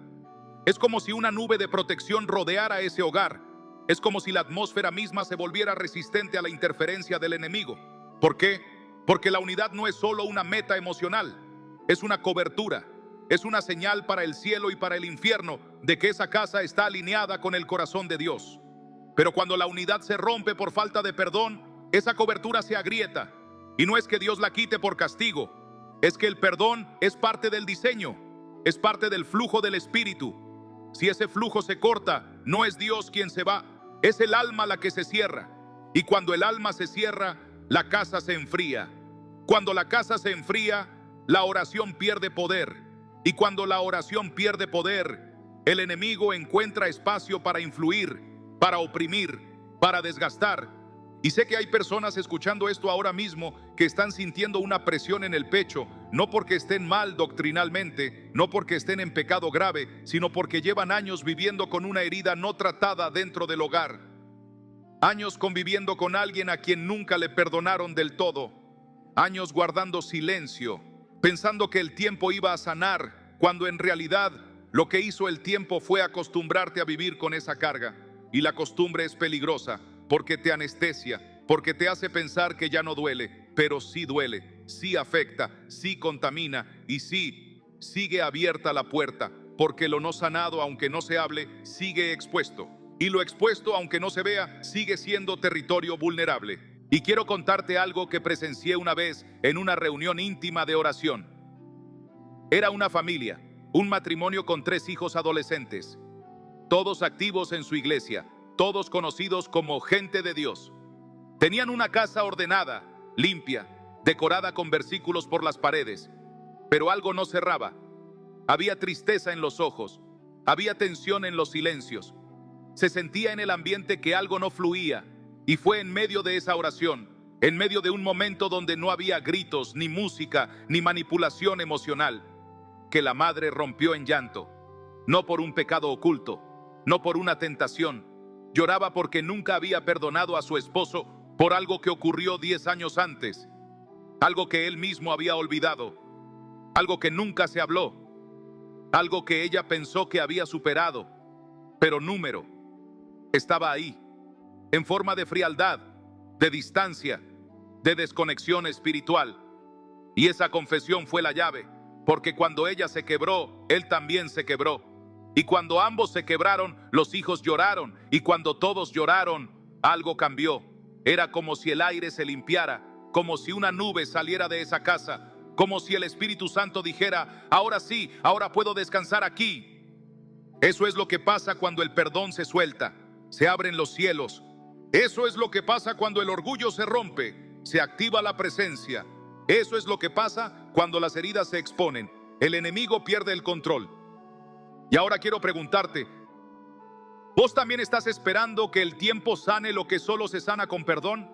Es como si una nube de protección rodeara ese hogar. Es como si la atmósfera misma se volviera resistente a la interferencia del enemigo. ¿Por qué? Porque la unidad no es solo una meta emocional, es una cobertura. Es una señal para el cielo y para el infierno de que esa casa está alineada con el corazón de Dios. Pero cuando la unidad se rompe por falta de perdón, esa cobertura se agrieta. Y no es que Dios la quite por castigo, es que el perdón es parte del diseño, es parte del flujo del Espíritu. Si ese flujo se corta, no es Dios quien se va, es el alma la que se cierra. Y cuando el alma se cierra, la casa se enfría. Cuando la casa se enfría, la oración pierde poder. Y cuando la oración pierde poder, el enemigo encuentra espacio para influir, para oprimir, para desgastar. Y sé que hay personas escuchando esto ahora mismo que están sintiendo una presión en el pecho, no porque estén mal doctrinalmente, no porque estén en pecado grave, sino porque llevan años viviendo con una herida no tratada dentro del hogar. Años conviviendo con alguien a quien nunca le perdonaron del todo. Años guardando silencio, pensando que el tiempo iba a sanar, cuando en realidad lo que hizo el tiempo fue acostumbrarte a vivir con esa carga. Y la costumbre es peligrosa porque te anestesia, porque te hace pensar que ya no duele, pero sí duele, sí afecta, sí contamina y sí sigue abierta la puerta, porque lo no sanado, aunque no se hable, sigue expuesto. Y lo expuesto, aunque no se vea, sigue siendo territorio vulnerable. Y quiero contarte algo que presencié una vez en una reunión íntima de oración. Era una familia, un matrimonio con 3 hijos adolescentes, todos activos en su iglesia, todos conocidos como gente de Dios. Tenían una casa ordenada, limpia, decorada con versículos por las paredes, pero algo no cerraba. Había tristeza en los ojos, había tensión en los silencios. Se sentía en el ambiente que algo no fluía, y fue en medio de esa oración, en medio de un momento donde no había gritos, ni música, ni manipulación emocional, que la madre rompió en llanto, no por un pecado oculto, no por una tentación, Lloraba porque nunca había perdonado a su esposo por algo que ocurrió 10 años antes, algo que él mismo había olvidado, algo que nunca se habló, algo que ella pensó que había superado, pero número estaba ahí, en forma de frialdad, de distancia, de desconexión espiritual. Y esa confesión fue la llave, porque cuando ella se quebró, él también se quebró. Y cuando ambos se quebraron, los hijos lloraron, y cuando todos lloraron, algo cambió. Era como si el aire se limpiara, como si una nube saliera de esa casa, como si el Espíritu Santo dijera: ahora sí, ahora puedo descansar aquí. Eso es lo que pasa cuando el perdón se suelta, se abren los cielos. Eso es lo que pasa cuando el orgullo se rompe, se activa la presencia. Eso es lo que pasa cuando las heridas se exponen, el enemigo pierde el control. Y ahora quiero preguntarte, ¿vos también estás esperando que el tiempo sane lo que solo se sana con perdón?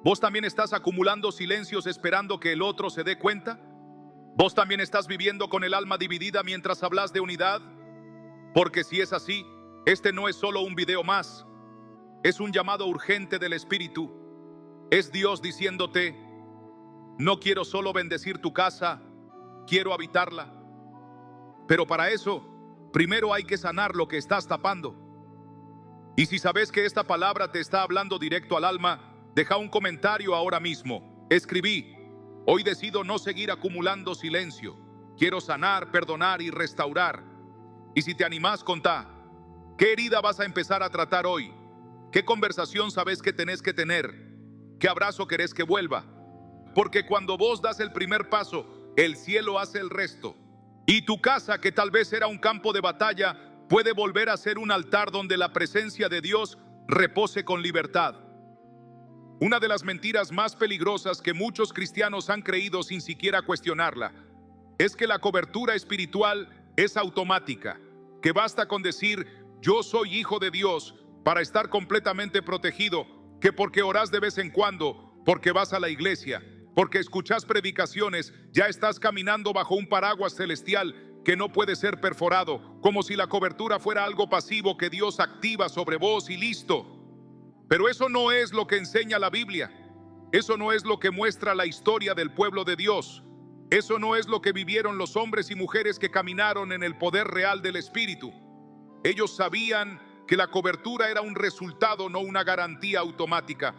¿Vos también estás acumulando silencios esperando que el otro se dé cuenta? ¿Vos también estás viviendo con el alma dividida mientras hablas de unidad? Porque si es así, este no es solo un video más, es un llamado urgente del Espíritu. Es Dios diciéndote: no quiero solo bendecir tu casa, quiero habitarla. Pero para eso, primero hay que sanar lo que estás tapando. Y si sabes que esta palabra te está hablando directo al alma, deja un comentario ahora mismo. Escribí: hoy decido no seguir acumulando silencio. Quiero sanar, perdonar y restaurar. Y si te animás, contá. ¿Qué herida vas a empezar a tratar hoy? ¿Qué conversación sabes que tenés que tener? ¿Qué abrazo querés que vuelva? Porque cuando vos das el primer paso, el cielo hace el resto. Y tu casa, que tal vez era un campo de batalla, puede volver a ser un altar donde la presencia de Dios repose con libertad. Una de las mentiras más peligrosas que muchos cristianos han creído sin siquiera cuestionarla es que la cobertura espiritual es automática, que basta con decir: yo soy hijo de Dios, para estar completamente protegido, que porque orás de vez en cuando, porque vas a la iglesia, porque escuchás predicaciones, ya estás caminando bajo un paraguas celestial que no puede ser perforado, como si la cobertura fuera algo pasivo que Dios activa sobre vos y listo. Pero eso no es lo que enseña la Biblia. Eso no es lo que muestra la historia del pueblo de Dios. Eso no es lo que vivieron los hombres y mujeres que caminaron en el poder real del Espíritu. Ellos sabían que la cobertura era un resultado, no una garantía automática.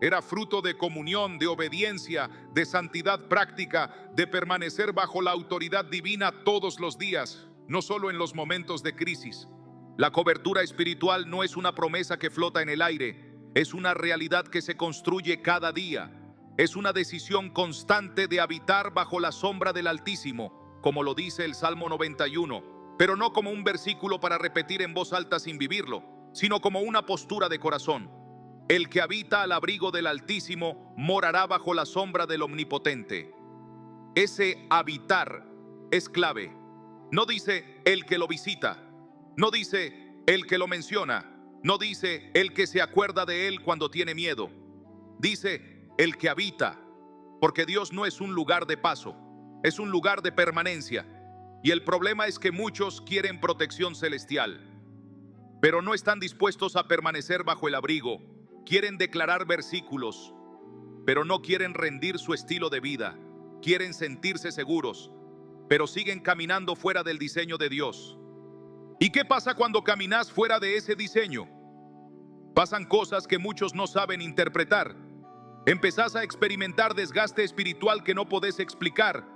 Era fruto de comunión, de obediencia, de santidad práctica, de permanecer bajo la autoridad divina todos los días, no solo en los momentos de crisis. La cobertura espiritual no es una promesa que flota en el aire, es una realidad que se construye cada día. Es una decisión constante de habitar bajo la sombra del Altísimo, como lo dice el Salmo 91. Pero no como un versículo para repetir en voz alta sin vivirlo, sino como una postura de corazón. El que habita al abrigo del Altísimo morará bajo la sombra del Omnipotente. Ese habitar es clave. No dice el que lo visita, no dice el que lo menciona, no dice el que se acuerda de él cuando tiene miedo. Dice el que habita, porque Dios no es un lugar de paso, es un lugar de permanencia. Y el problema es que muchos quieren protección celestial, pero no están dispuestos a permanecer bajo el abrigo. Quieren declarar versículos, pero no quieren rendir su estilo de vida. Quieren sentirse seguros, pero siguen caminando fuera del diseño de Dios. ¿Y qué pasa cuando caminas fuera de ese diseño? Pasan cosas que muchos no saben interpretar. Empezás a experimentar desgaste espiritual que no podés explicar,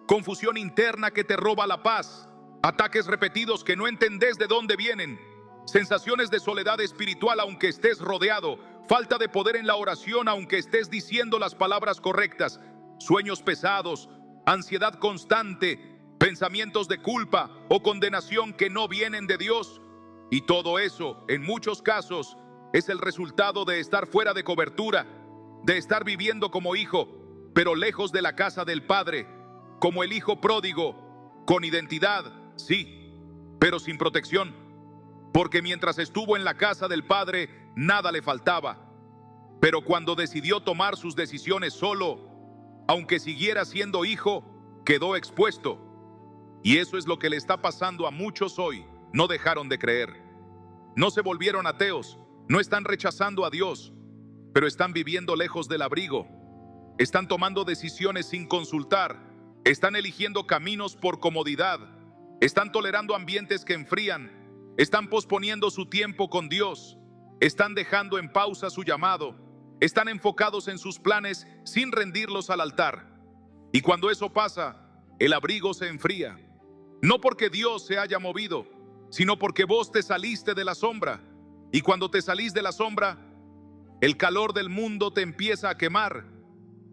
confusión interna que te roba la paz, ataques repetidos que no entendés de dónde vienen, sensaciones de soledad espiritual aunque estés rodeado, falta de poder en la oración aunque estés diciendo las palabras correctas, sueños pesados, ansiedad constante, pensamientos de culpa o condenación que no vienen de Dios. Y todo eso, en muchos casos, es el resultado de estar fuera de cobertura, de estar viviendo como hijo, pero lejos de la casa del Padre, como el hijo pródigo, con identidad, sí, pero sin protección. Porque mientras estuvo en la casa del Padre, nada le faltaba. Pero cuando decidió tomar sus decisiones solo, aunque siguiera siendo hijo, quedó expuesto. Y eso es lo que le está pasando a muchos hoy. No dejaron de creer. No se volvieron ateos, No están rechazando a Dios, pero están viviendo lejos del abrigo. Están tomando decisiones sin consultar. Están eligiendo caminos por comodidad. Están tolerando ambientes que enfrían. Están posponiendo su tiempo con Dios. Están dejando en pausa su llamado. Están enfocados en sus planes sin rendirlos al altar. Y cuando eso pasa, el abrigo se enfría. No porque Dios se haya movido, sino porque vos te saliste de la sombra. Y cuando te salís de la sombra, el calor del mundo te empieza a quemar.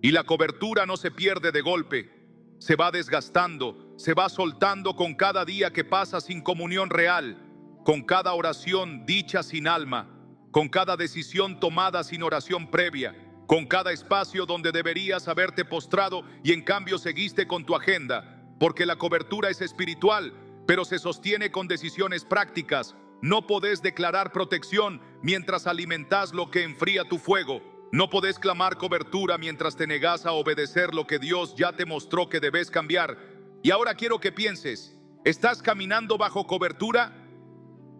Y la cobertura no se pierde de golpe. Se va desgastando, se va soltando con cada día que pasa sin comunión real, con cada oración dicha sin alma, con cada decisión tomada sin oración previa, con cada espacio donde deberías haberte postrado y en cambio seguiste con tu agenda, porque la cobertura es espiritual, pero se sostiene con decisiones prácticas. No podés declarar protección mientras alimentás lo que enfría tu fuego. No podés clamar cobertura mientras te negás a obedecer lo que Dios ya te mostró que debes cambiar. Y ahora quiero que pienses, ¿estás caminando bajo cobertura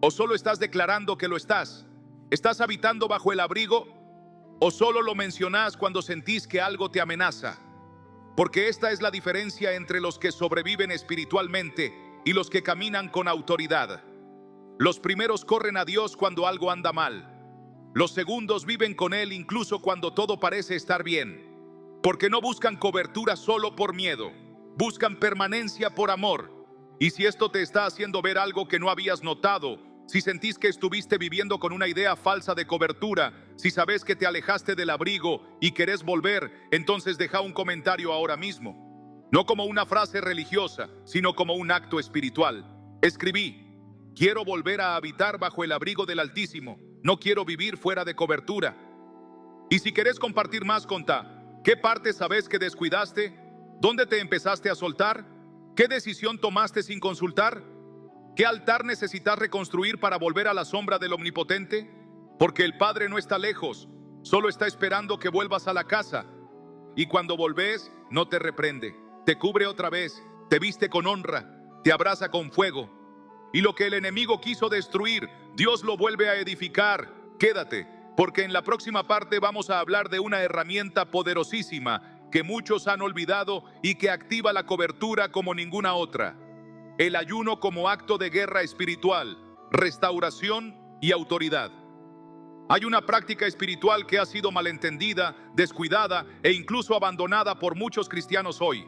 o solo estás declarando que lo estás? ¿Estás habitando bajo el abrigo o solo lo mencionás cuando sentís que algo te amenaza? Porque esta es la diferencia entre los que sobreviven espiritualmente y los que caminan con autoridad. Los primeros corren a Dios cuando algo anda mal. Los segundos viven con Él incluso cuando todo parece estar bien. Porque no buscan cobertura solo por miedo. Buscan permanencia por amor. Y si esto te está haciendo ver algo que no habías notado, si sentís que estuviste viviendo con una idea falsa de cobertura, si sabes que te alejaste del abrigo y querés volver, entonces deja un comentario ahora mismo. No como una frase religiosa, sino como un acto espiritual. Escribí: quiero volver a habitar bajo el abrigo del Altísimo. No quiero vivir fuera de cobertura. Y si querés compartir más, contá. ¿Qué parte sabes que descuidaste? ¿Dónde te empezaste a soltar? ¿Qué decisión tomaste sin consultar? ¿Qué altar necesitas reconstruir para volver a la sombra del Omnipotente? Porque el Padre no está lejos, solo está esperando que vuelvas a la casa. Y cuando volvés, no te reprende, te cubre otra vez, te viste con honra, te abraza con fuego. Y lo que el enemigo quiso destruir, Dios lo vuelve a edificar. Quédate, porque en la próxima parte vamos a hablar de una herramienta poderosísima que muchos han olvidado y que activa la cobertura como ninguna otra. El ayuno como acto de guerra espiritual, restauración y autoridad. Hay una práctica espiritual que ha sido malentendida, descuidada e incluso abandonada por muchos cristianos hoy.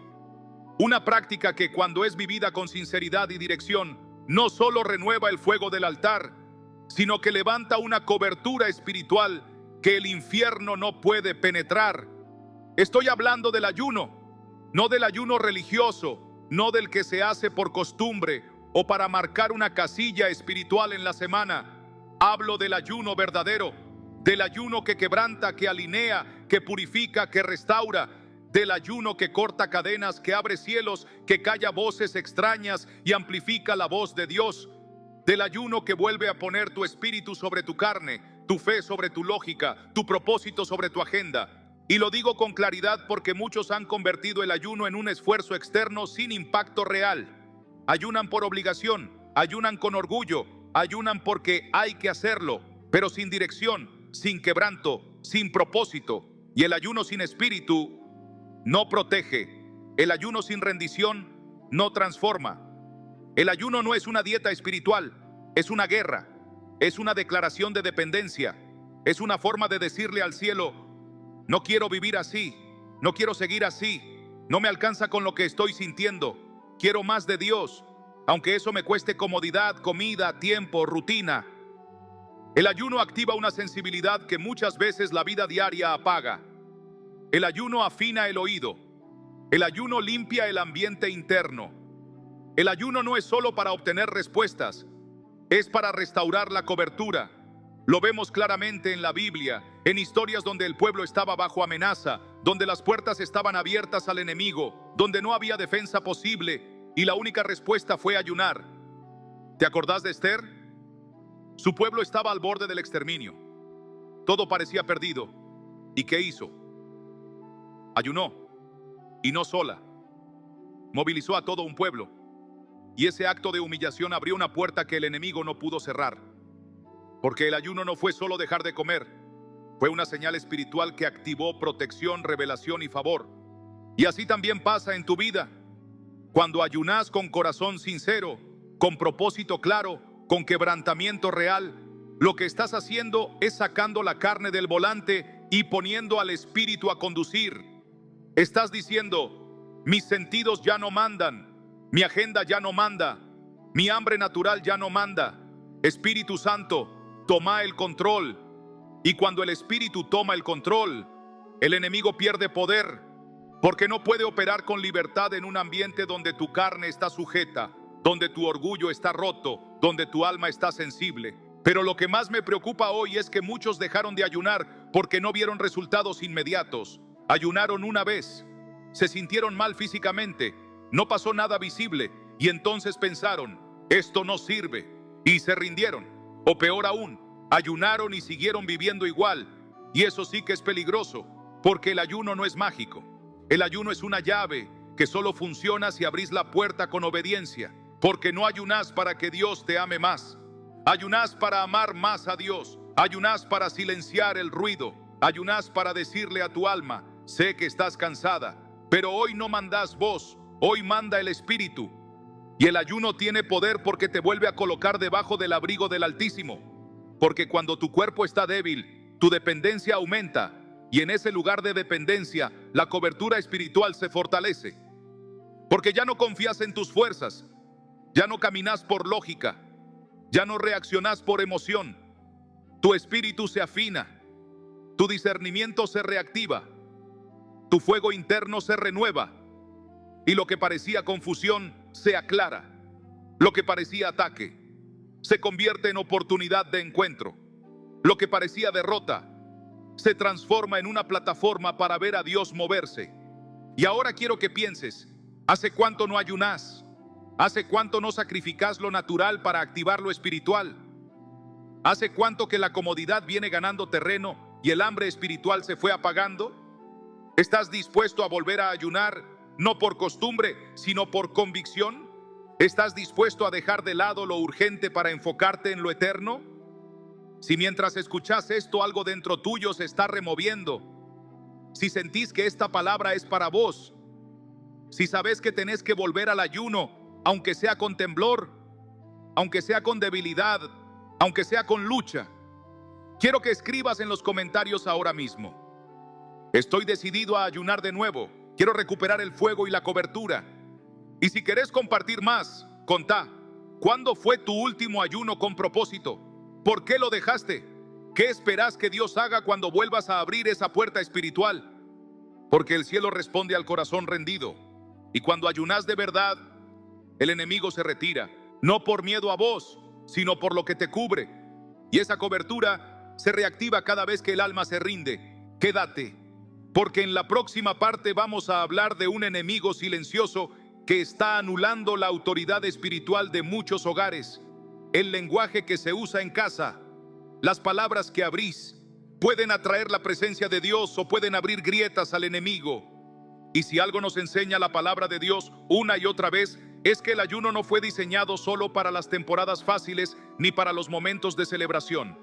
Una práctica que, cuando es vivida con sinceridad y dirección, no solo renueva el fuego del altar, sino que levanta una cobertura espiritual que el infierno no puede penetrar. Estoy hablando del ayuno, no del ayuno religioso, no del que se hace por costumbre o para marcar una casilla espiritual en la semana. Hablo del ayuno verdadero, del ayuno que quebranta, que alinea, que purifica, que restaura, del ayuno que corta cadenas, que abre cielos, que calla voces extrañas y amplifica la voz de Dios, del ayuno que vuelve a poner tu espíritu sobre tu carne, tu fe sobre tu lógica, tu propósito sobre tu agenda. Y lo digo con claridad porque muchos han convertido el ayuno en un esfuerzo externo sin impacto real. Ayunan por obligación, ayunan con orgullo, ayunan porque hay que hacerlo, pero sin dirección, sin quebranto, sin propósito. Y el ayuno sin espíritu no protege. El ayuno sin rendición no transforma. El ayuno no es una dieta espiritual, es una guerra, es una declaración de dependencia, es una forma de decirle al cielo: no quiero vivir así, no quiero seguir así, no me alcanza con lo que estoy sintiendo, quiero más de Dios, aunque eso me cueste comodidad, comida, tiempo, rutina. El ayuno activa una sensibilidad que muchas veces la vida diaria apaga. El ayuno afina el oído. El ayuno limpia el ambiente interno. El ayuno no es solo para obtener respuestas, es para restaurar la cobertura. Lo vemos claramente en la Biblia, en historias donde el pueblo estaba bajo amenaza, donde las puertas estaban abiertas al enemigo, donde no había defensa posible y la única respuesta fue ayunar. ¿Te acordás de Esther? Su pueblo estaba al borde del exterminio. Todo parecía perdido. ¿Y qué hizo? Ayunó, y no sola. Movilizó a todo un pueblo. Y ese acto de humillación abrió una puerta que el enemigo no pudo cerrar. Porque el ayuno no fue solo dejar de comer, fue una señal espiritual que activó protección, revelación y favor. Y así también pasa en tu vida. Cuando ayunas con corazón sincero, con propósito claro, con quebrantamiento real, lo que estás haciendo es sacando la carne del volante y poniendo al espíritu a conducir. Estás diciendo: mis sentidos ya no mandan, mi agenda ya no manda, mi hambre natural ya no manda. Espíritu Santo, toma el control. Y cuando el espíritu toma el control, el enemigo pierde poder, porque no puede operar con libertad en un ambiente donde tu carne está sujeta, donde tu orgullo está roto, donde tu alma está sensible. Pero lo que más me preocupa hoy es que muchos dejaron de ayunar porque no vieron resultados inmediatos. Ayunaron una vez, se sintieron mal físicamente, no pasó nada visible, y entonces pensaron: esto no sirve, y se rindieron. O peor aún, ayunaron y siguieron viviendo igual, y eso sí que es peligroso, porque el ayuno no es mágico. El ayuno es una llave que solo funciona si abrís la puerta con obediencia, porque no ayunás para que Dios te ame más. Ayunás para amar más a Dios. Ayunás para silenciar el ruido. Ayunás para decirle a tu alma: sé que estás cansada, pero hoy no mandás vos, hoy manda el Espíritu. Y el ayuno tiene poder porque te vuelve a colocar debajo del abrigo del Altísimo. Porque cuando tu cuerpo está débil, tu dependencia aumenta, y en ese lugar de dependencia, la cobertura espiritual se fortalece. Porque ya no confías en tus fuerzas, ya no caminas por lógica, ya no reaccionas por emoción. Tu espíritu se afina, tu discernimiento se reactiva, tu fuego interno se renueva, y lo que parecía confusión se aclara. Lo que parecía ataque se convierte en oportunidad de encuentro. Lo que parecía derrota se transforma en una plataforma para ver a Dios moverse. Y ahora quiero que pienses: ¿hace cuánto no ayunás? ¿Hace cuánto no sacrificás lo natural para activar lo espiritual? ¿Hace cuánto que la comodidad viene ganando terreno y el hambre espiritual se fue apagando? ¿Estás dispuesto a volver a ayunar, no por costumbre, sino por convicción? ¿Estás dispuesto a dejar de lado lo urgente para enfocarte en lo eterno? Si mientras escuchás esto algo dentro tuyo se está removiendo, si sentís que esta palabra es para vos, si sabés que tenés que volver al ayuno, aunque sea con temblor, aunque sea con debilidad, aunque sea con lucha, quiero que escribas en los comentarios ahora mismo: estoy decidido a ayunar de nuevo, quiero recuperar el fuego y la cobertura. Y si querés compartir más, contá: ¿cuándo fue tu último ayuno con propósito? ¿Por qué lo dejaste? ¿Qué esperás que Dios haga cuando vuelvas a abrir esa puerta espiritual? Porque el cielo responde al corazón rendido. Y cuando ayunás de verdad, el enemigo se retira, no por miedo a vos, sino por lo que te cubre. Y esa cobertura se reactiva cada vez que el alma se rinde. Quédate, porque en la próxima parte vamos a hablar de un enemigo silencioso que está anulando la autoridad espiritual de muchos hogares. El lenguaje que se usa en casa, las palabras que abrís, pueden atraer la presencia de Dios o pueden abrir grietas al enemigo. Y si algo nos enseña la palabra de Dios una y otra vez, es que el ayuno no fue diseñado solo para las temporadas fáciles ni para los momentos de celebración.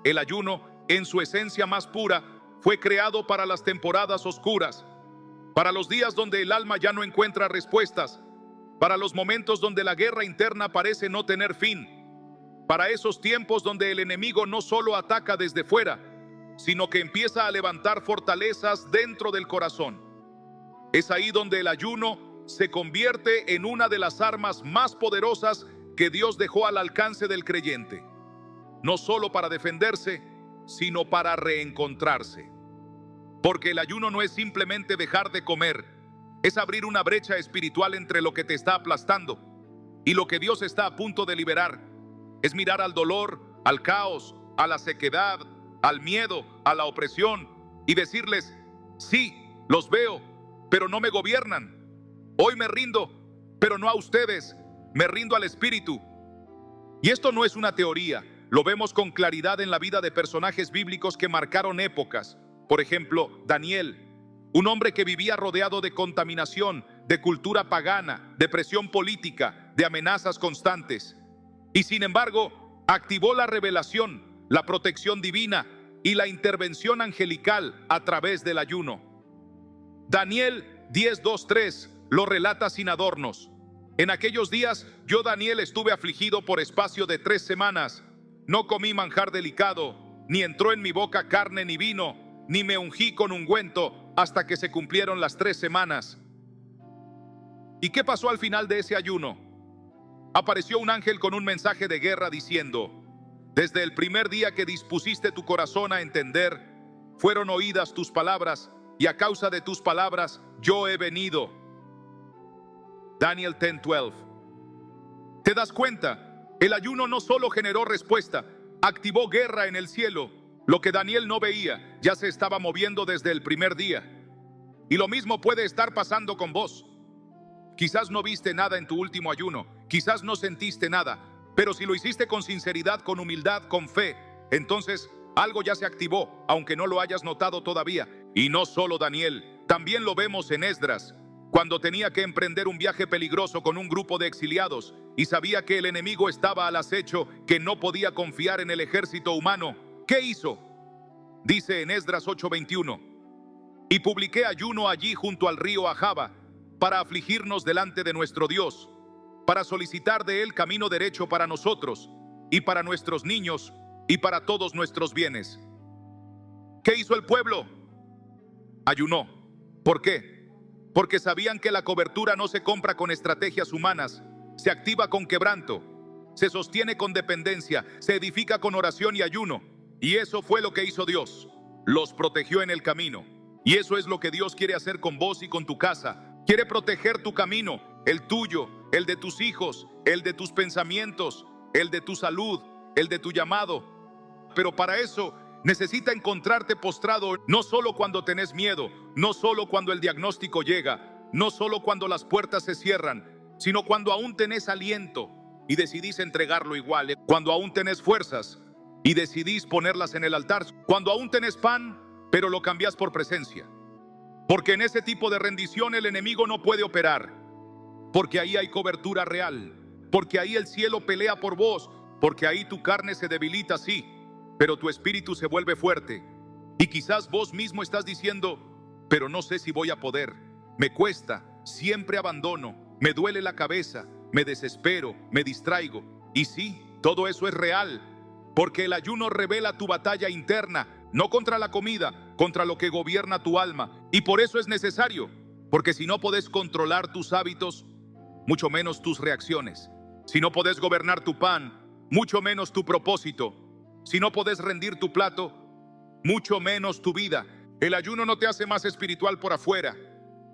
El ayuno, en su esencia más pura, fue creado para las temporadas oscuras, para los días donde el alma ya no encuentra respuestas, para los momentos donde la guerra interna parece no tener fin, para esos tiempos donde el enemigo no solo ataca desde fuera, sino que empieza a levantar fortalezas dentro del corazón. Es ahí donde el ayuno se convierte en una de las armas más poderosas que Dios dejó al alcance del creyente, no solo para defenderse, sino para reencontrarse. Porque el ayuno no es simplemente dejar de comer, es abrir una brecha espiritual entre lo que te está aplastando y lo que Dios está a punto de liberar. Es mirar al dolor, al caos, a la sequedad, al miedo, a la opresión y decirles: sí, los veo, pero no me gobiernan. Hoy me rindo, pero no a ustedes, me rindo al Espíritu. Y esto no es una teoría, lo vemos con claridad en la vida de personajes bíblicos que marcaron épocas. Por ejemplo, Daniel, un hombre que vivía rodeado de contaminación, de cultura pagana, de presión política, de amenazas constantes. Y sin embargo, Activó la revelación, la protección divina y la intervención angelical a través del ayuno. Daniel 10:2-3 lo relata sin adornos. En aquellos días yo, Daniel, estuve afligido por espacio de 3 semanas. No comí manjar delicado, ni entró en mi boca carne ni vino, ni me ungí con ungüento hasta que se cumplieron las 3 semanas. ¿Y qué pasó al final de ese ayuno? Apareció un ángel con un mensaje de guerra diciendo: desde el primer día que dispusiste tu corazón a entender, fueron oídas tus palabras, y a causa de tus palabras yo he venido. Daniel 10:12. ¿Te das cuenta? El ayuno no solo generó respuesta, activó guerra en el cielo. Lo que Daniel no veía ya se estaba moviendo desde el primer día. Y lo mismo puede estar pasando con vos. Quizás no viste nada en tu último ayuno, quizás no sentiste nada, pero si lo hiciste con sinceridad, con humildad, con fe, entonces algo ya se activó, aunque no lo hayas notado todavía. Y no solo Daniel, también lo vemos en Esdras, cuando tenía que emprender un viaje peligroso con un grupo de exiliados y sabía que el enemigo estaba al acecho, que no podía confiar en el ejército humano. ¿Qué hizo? Dice en Esdras 8:21: y publiqué ayuno allí junto al río Ahava, para afligirnos delante de nuestro Dios, para solicitar de él camino derecho para nosotros, y para nuestros niños, y para todos nuestros bienes. ¿Qué hizo el pueblo? Ayunó. ¿Por qué? Porque sabían que la cobertura no se compra con estrategias humanas, se activa con quebranto, se sostiene con dependencia, se edifica con oración y ayuno. Y eso fue lo que hizo Dios. Los protegió en el camino. Y eso es lo que Dios quiere hacer con vos y con tu casa. Quiere proteger tu camino, el tuyo, el de tus hijos, el de tus pensamientos, el de tu salud, el de tu llamado. Pero para eso necesita encontrarte postrado, no solo cuando tenés miedo, no solo cuando el diagnóstico llega, no solo cuando las puertas se cierran, sino cuando aún tenés aliento y decidís entregarlo igual, cuando aún tenés fuerzas y decidís ponerlas en el altar, cuando aún tenés pan, pero lo cambiás por presencia. Porque en ese tipo de rendición el enemigo no puede operar. Porque ahí hay cobertura real. Porque ahí el cielo pelea por vos. Porque ahí tu carne se debilita, sí, pero tu espíritu se vuelve fuerte. Y quizás vos mismo estás diciendo: pero no sé si voy a poder. Me cuesta, siempre abandono, me duele la cabeza, me desespero, me distraigo. Y sí, todo eso es real. Porque el ayuno revela tu batalla interna, no contra la comida, contra lo que gobierna tu alma. Y por eso es necesario, porque si no podés controlar tus hábitos, mucho menos tus reacciones. Si no podés gobernar tu pan, mucho menos tu propósito. Si no podés rendir tu plato, mucho menos tu vida. El ayuno no te hace más espiritual por afuera,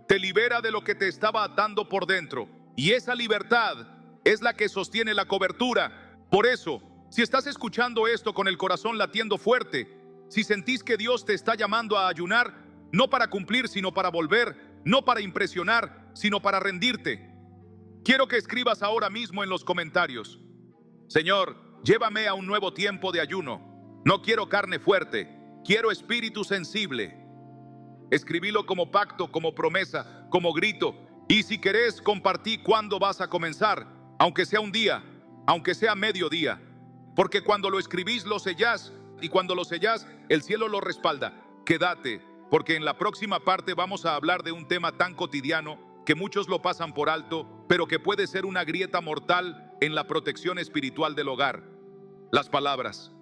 te libera de lo que te estaba atando por dentro. Y esa libertad es la que sostiene la cobertura. Por eso, si estás escuchando esto con el corazón latiendo fuerte, si sentís que Dios te está llamando a ayunar, no para cumplir, sino para volver, no para impresionar, sino para rendirte, quiero que escribas ahora mismo en los comentarios: Señor, llévame a un nuevo tiempo de ayuno. No quiero carne fuerte, quiero espíritu sensible. Escribilo como pacto, como promesa, como grito. Y si querés, compartí cuándo vas a comenzar, aunque sea un día, aunque sea mediodía. Porque cuando lo escribís, lo sellás, y cuando lo sellás, el cielo lo respalda. Quédate, porque en la próxima parte vamos a hablar de un tema tan cotidiano que muchos lo pasan por alto, pero que puede ser una grieta mortal en la protección espiritual del hogar. Las palabras.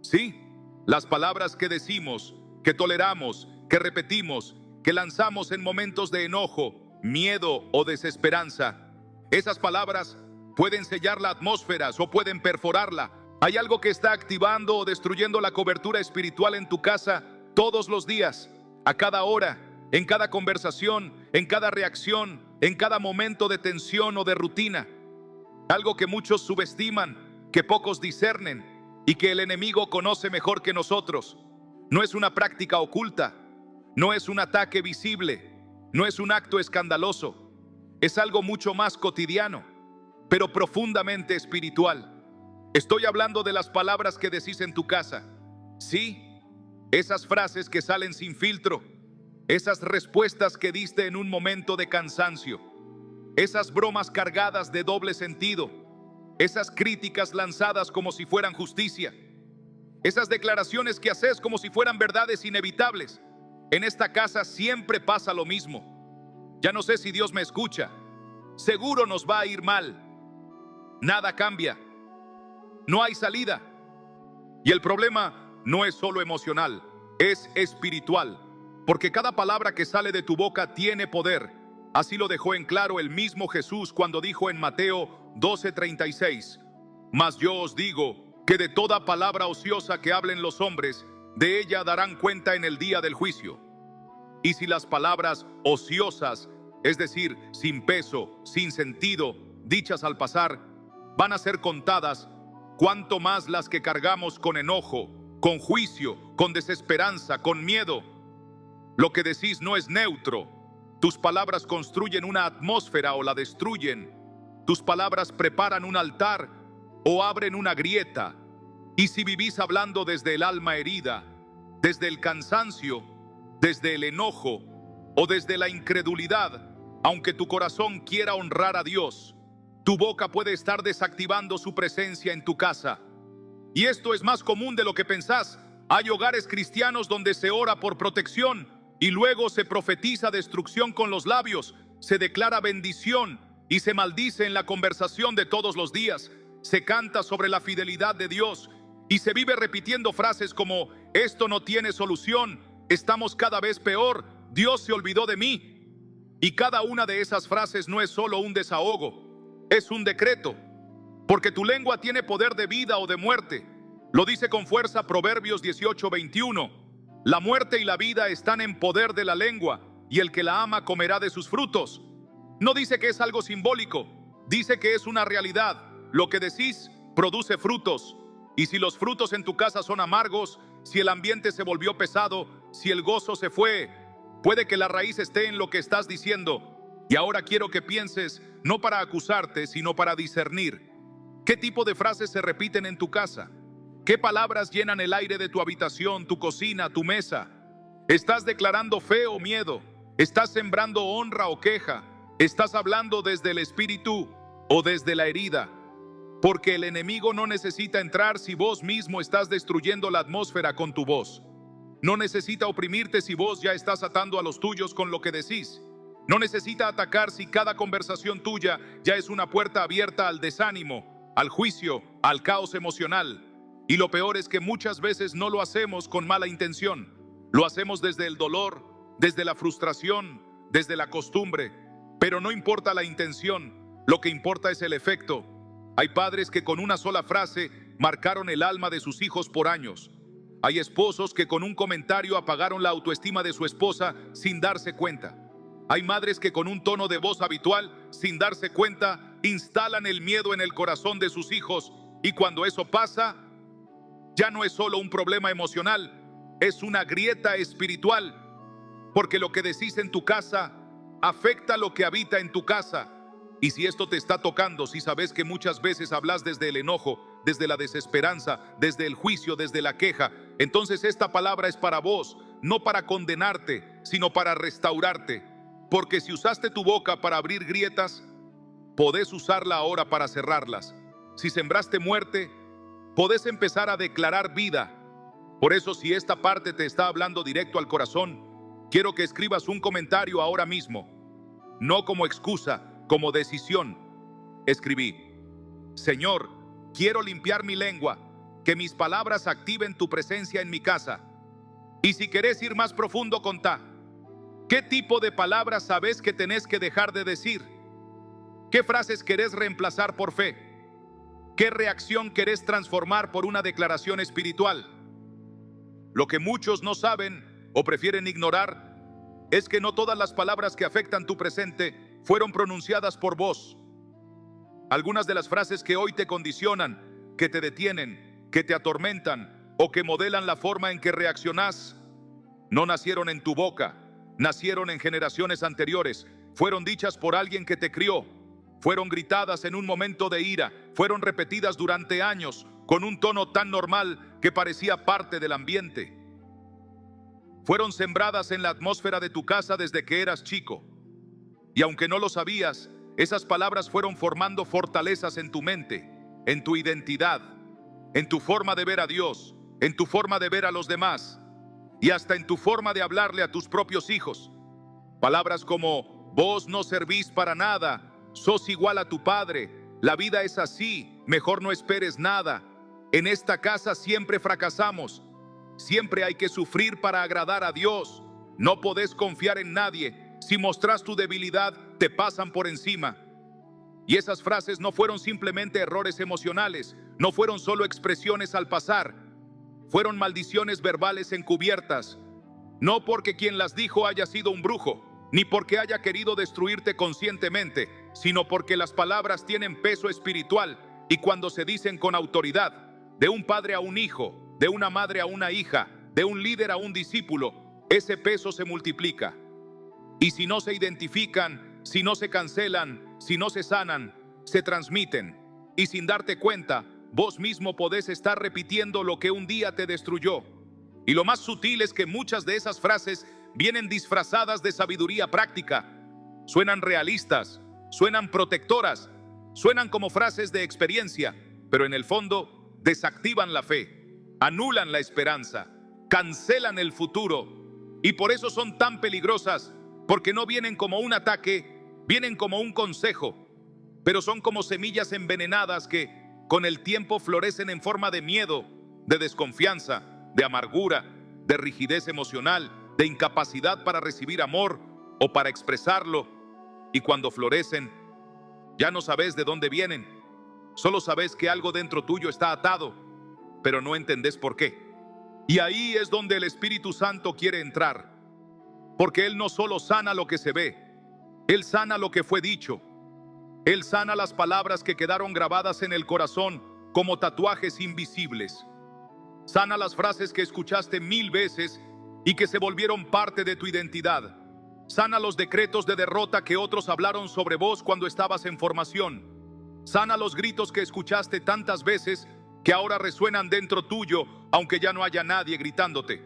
Sí, las palabras que decimos, que toleramos, que repetimos, que lanzamos en momentos de enojo, miedo o desesperanza. Esas palabras pueden sellar la atmósfera o pueden perforarla. Hay algo que está activando o destruyendo la cobertura espiritual en tu casa todos los días, a cada hora, en cada conversación, en cada reacción, en cada momento de tensión o de rutina. Algo que muchos subestiman, que pocos discernen y que el enemigo conoce mejor que nosotros. No es una práctica oculta, no es un ataque visible, no es un acto escandaloso. Es algo mucho más cotidiano, pero profundamente espiritual. Estoy hablando de las palabras que decís en tu casa. Sí, esas frases que salen sin filtro, esas respuestas que diste en un momento de cansancio, esas bromas cargadas de doble sentido, esas críticas lanzadas como si fueran justicia, esas declaraciones que haces como si fueran verdades inevitables. En esta casa siempre pasa lo mismo. Ya no sé si Dios me escucha. Seguro nos va a ir mal. Nada cambia. No hay salida. Y el problema no es solo emocional, es espiritual. Porque cada palabra que sale de tu boca tiene poder. Así lo dejó en claro el mismo Jesús cuando dijo en Mateo 12:36: Mas yo os digo que de toda palabra ociosa que hablen los hombres, de ella darán cuenta en el día del juicio. Y si las palabras ociosas, es decir, sin peso, sin sentido, dichas al pasar, van a ser contadas, cuánto más las que cargamos con enojo, con juicio, con desesperanza, con miedo. Lo que decís no es neutro. Tus palabras construyen una atmósfera o la destruyen. Tus palabras preparan un altar o abren una grieta. Y si vivís hablando desde el alma herida, desde el cansancio, desde el enojo o desde la incredulidad, aunque tu corazón quiera honrar a Dios, tu boca puede estar desactivando su presencia en tu casa. Y esto es más común de lo que pensás. Hay hogares cristianos donde se ora por protección y luego se profetiza destrucción con los labios, se declara bendición y se maldice en la conversación de todos los días. Se canta sobre la fidelidad de Dios y se vive repitiendo frases como: esto no tiene solución, estamos cada vez peor, Dios se olvidó de mí. Y cada una de esas frases no es solo un desahogo, es un decreto, porque tu lengua tiene poder de vida o de muerte. Lo dice con fuerza Proverbios 18:21. La muerte y la vida están en poder de la lengua, y el que la ama comerá de sus frutos. No dice que es algo simbólico, dice que es una realidad. Lo que decís produce frutos, y si los frutos en tu casa son amargos, si el ambiente se volvió pesado, si el gozo se fue, puede que la raíz esté en lo que estás diciendo. Y ahora quiero que pienses, no para acusarte, sino para discernir. ¿Qué tipo de frases se repiten en tu casa? ¿Qué palabras llenan el aire de tu habitación, tu cocina, tu mesa? ¿Estás declarando fe o miedo? ¿Estás sembrando honra o queja? ¿Estás hablando desde el espíritu o desde la herida? Porque el enemigo no necesita entrar si vos mismo estás destruyendo la atmósfera con tu voz. No necesita oprimirte si vos ya estás atando a los tuyos con lo que decís. No necesita atacar si cada conversación tuya ya es una puerta abierta al desánimo, al juicio, al caos emocional. Y lo peor es que muchas veces no lo hacemos con mala intención. Lo hacemos desde el dolor, desde la frustración, desde la costumbre. Pero no importa la intención, lo que importa es el efecto. Hay padres que con una sola frase marcaron el alma de sus hijos por años. Hay esposos que con un comentario apagaron la autoestima de su esposa sin darse cuenta. Hay madres que con un tono de voz habitual, sin darse cuenta, instalan el miedo en el corazón de sus hijos. Y cuando eso pasa, ya no es solo un problema emocional, es una grieta espiritual. Porque lo que decís en tu casa afecta lo que habita en tu casa. Y si esto te está tocando, si sabes que muchas veces hablas desde el enojo, desde la desesperanza, desde el juicio, desde la queja, entonces esta palabra es para vos, no para condenarte, sino para restaurarte. Porque si usaste tu boca para abrir grietas, podés usarla ahora para cerrarlas. Si sembraste muerte, podés empezar a declarar vida. Por eso, si esta parte te está hablando directo al corazón, quiero que escribas un comentario ahora mismo. No como excusa, como decisión. Escribí: Señor, quiero limpiar mi lengua, que mis palabras activen tu presencia en mi casa. Y si querés ir más profundo, contá. ¿Qué tipo de palabras sabés que tenés que dejar de decir? ¿Qué frases querés reemplazar por fe? ¿Qué reacción querés transformar por una declaración espiritual? Lo que muchos no saben o prefieren ignorar es que no todas las palabras que afectan tu presente fueron pronunciadas por vos. Algunas de las frases que hoy te condicionan, que te detienen, que te atormentan o que modelan la forma en que reaccionás, no nacieron en tu boca, nacieron en generaciones anteriores, fueron dichas por alguien que te crió, fueron gritadas en un momento de ira, fueron repetidas durante años con un tono tan normal que parecía parte del ambiente. Fueron sembradas en la atmósfera de tu casa desde que eras chico. Y aunque no lo sabías, esas palabras fueron formando fortalezas en tu mente. en tu identidad, en tu forma de ver a Dios, en tu forma de ver a los demás y hasta en tu forma de hablarle a tus propios hijos. Palabras como: vos no servís para nada, sos igual a tu padre, la vida es así, mejor no esperes nada, en esta casa siempre fracasamos, siempre hay que sufrir para agradar a Dios, no podés confiar en nadie, si mostrás tu debilidad te pasan por encima. Y esas frases no fueron simplemente errores emocionales, no fueron solo expresiones al pasar, fueron maldiciones verbales encubiertas, no porque quien las dijo haya sido un brujo, ni porque haya querido destruirte conscientemente, sino porque las palabras tienen peso espiritual y cuando se dicen con autoridad, de un padre a un hijo, de una madre a una hija, de un líder a un discípulo, ese peso se multiplica. Y si no se identifican, si no se cancelan, si no se sanan, se transmiten. Y sin darte cuenta, vos mismo podés estar repitiendo lo que un día te destruyó. Y lo más sutil es que muchas de esas frases vienen disfrazadas de sabiduría práctica. Suenan realistas, suenan protectoras, suenan como frases de experiencia, pero en el fondo desactivan la fe, anulan la esperanza, cancelan el futuro. Y por eso son tan peligrosas, porque no vienen como un ataque, vienen como un consejo, pero son como semillas envenenadas que con el tiempo florecen en forma de miedo, de desconfianza, de amargura, de rigidez emocional, de incapacidad para recibir amor o para expresarlo. Y cuando florecen, ya no sabes de dónde vienen, solo sabes que algo dentro tuyo está atado, pero no entendés por qué. Y ahí es donde el Espíritu Santo quiere entrar, porque Él no solo sana lo que se ve, Él sana lo que fue dicho. Él sana las palabras que quedaron grabadas en el corazón como tatuajes invisibles. Sana las frases que escuchaste 1000 veces y que se volvieron parte de tu identidad. Sana los decretos de derrota que otros hablaron sobre vos cuando estabas en formación. Sana los gritos que escuchaste tantas veces que ahora resuenan dentro tuyo, aunque ya no haya nadie gritándote.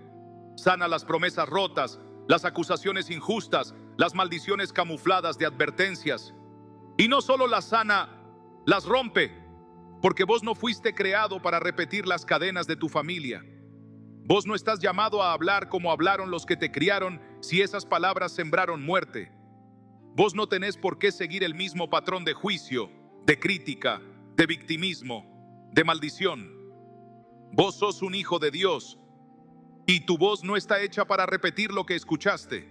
Sana las promesas rotas, las acusaciones injustas, las maldiciones camufladas de advertencias. Y no solo las sana, las rompe, porque vos no fuiste creado para repetir las cadenas de tu familia. Vos no estás llamado a hablar como hablaron los que te criaron si esas palabras sembraron muerte. Vos no tenés por qué seguir el mismo patrón de juicio, de crítica, de victimismo, de maldición. Vos sos un hijo de Dios y tu voz no está hecha para repetir lo que escuchaste.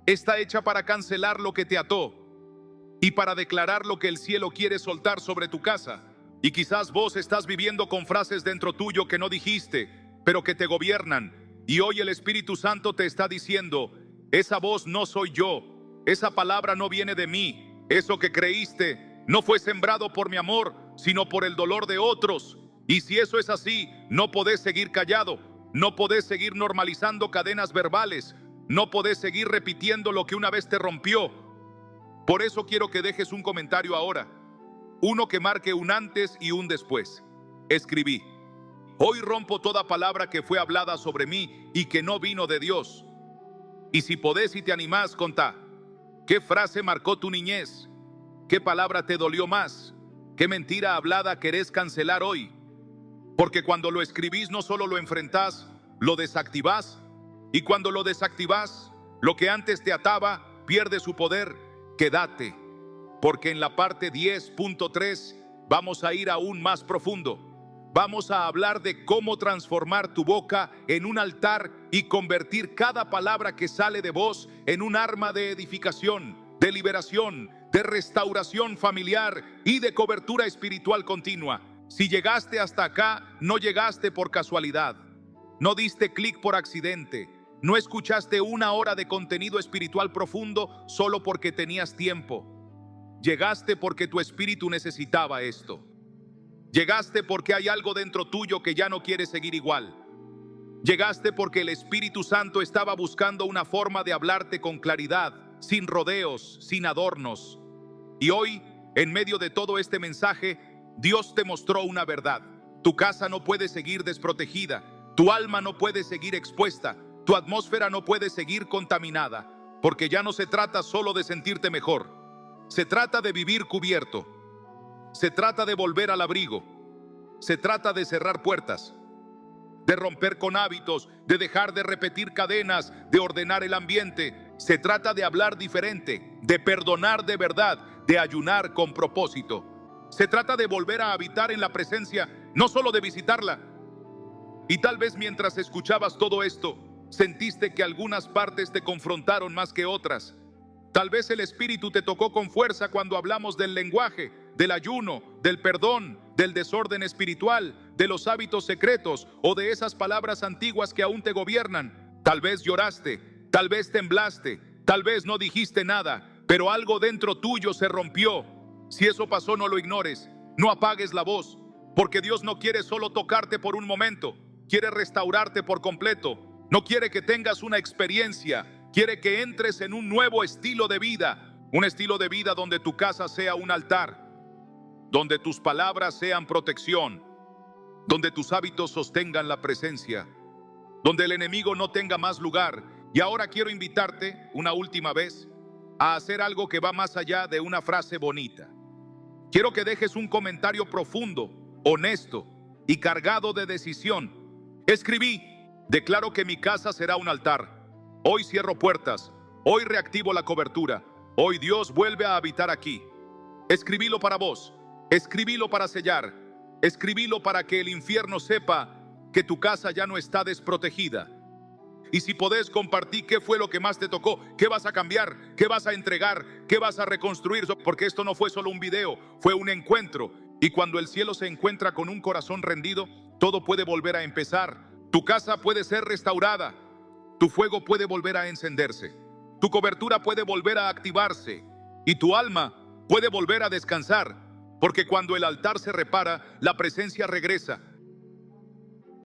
Está hecha para cancelar lo que te ató y para declarar lo que el cielo quiere soltar sobre tu casa. Y quizás vos estás viviendo con frases dentro tuyo que no dijiste, pero que te gobiernan. Y hoy el Espíritu Santo te está diciendo: esa voz no soy yo, esa palabra no viene de mí, eso que creíste no fue sembrado por mi amor, sino por el dolor de otros. Y si eso es así, no podés seguir callado, no podés seguir normalizando cadenas verbales, no podés seguir repitiendo lo que una vez te rompió. Por eso quiero que dejes un comentario ahora, uno que marque un antes y un después. Escribí: hoy rompo toda palabra que fue hablada sobre mí y que no vino de Dios. Y si podés y te animás, contá. ¿Qué frase marcó tu niñez? ¿Qué palabra te dolió más? ¿Qué mentira hablada querés cancelar hoy? Porque cuando lo escribís no solo lo enfrentás, lo desactivás. Y cuando lo desactivás, lo que antes te ataba pierde su poder. Quédate, porque en la parte 10.3 vamos a ir aún más profundo. Vamos a hablar de cómo transformar tu boca en un altar y convertir cada palabra que sale de vos en un arma de edificación, de liberación, de restauración familiar y de cobertura espiritual continua. Si llegaste hasta acá, no llegaste por casualidad. No diste clic por accidente. No escuchaste 1 hora de contenido espiritual profundo solo porque tenías tiempo. Llegaste porque tu espíritu necesitaba esto. Llegaste porque hay algo dentro tuyo que ya no quiere seguir igual. Llegaste porque el Espíritu Santo estaba buscando una forma de hablarte con claridad, sin rodeos, sin adornos. Y hoy, en medio de todo este mensaje, Dios te mostró una verdad. Tu casa no puede seguir desprotegida. Tu alma no puede seguir expuesta. Tu atmósfera no puede seguir contaminada, porque ya no se trata solo de sentirte mejor. Se trata de vivir cubierto. Se trata de volver al abrigo. Se trata de cerrar puertas, de romper con hábitos, de dejar de repetir cadenas, de ordenar el ambiente. Se trata de hablar diferente, de perdonar de verdad, de ayunar con propósito. Se trata de volver a habitar en la presencia, no solo de visitarla. Y tal vez mientras escuchabas todo esto, sentiste que algunas partes te confrontaron más que otras. Tal vez el Espíritu te tocó con fuerza cuando hablamos del lenguaje, del ayuno, del perdón, del desorden espiritual, de los hábitos secretos o de esas palabras antiguas que aún te gobiernan. Tal vez lloraste, tal vez temblaste, tal vez no dijiste nada, pero algo dentro tuyo se rompió. Si eso pasó, no lo ignores, no apagues la voz, porque Dios no quiere solo tocarte por un momento, quiere restaurarte por completo. No quiere que tengas una experiencia, quiere que entres en un nuevo estilo de vida, un estilo de vida donde tu casa sea un altar, donde tus palabras sean protección, donde tus hábitos sostengan la presencia, donde el enemigo no tenga más lugar. Y ahora quiero invitarte una última vez a hacer algo que va más allá de una frase bonita. Quiero que dejes un comentario profundo, honesto y cargado de decisión. Escribí: declaro que mi casa será un altar. Hoy cierro puertas. Hoy reactivo la cobertura. Hoy Dios vuelve a habitar aquí. Escribílo para vos. Escribílo para sellar. Escribílo para que el infierno sepa que tu casa ya no está desprotegida. Y si podés compartir qué fue lo que más te tocó, qué vas a cambiar, qué vas a entregar, qué vas a reconstruir, porque esto no fue solo un video, fue un encuentro. Y cuando el cielo se encuentra con un corazón rendido, todo puede volver a empezar. Tu casa puede ser restaurada, tu fuego puede volver a encenderse, tu cobertura puede volver a activarse y tu alma puede volver a descansar, porque cuando el altar se repara, la presencia regresa.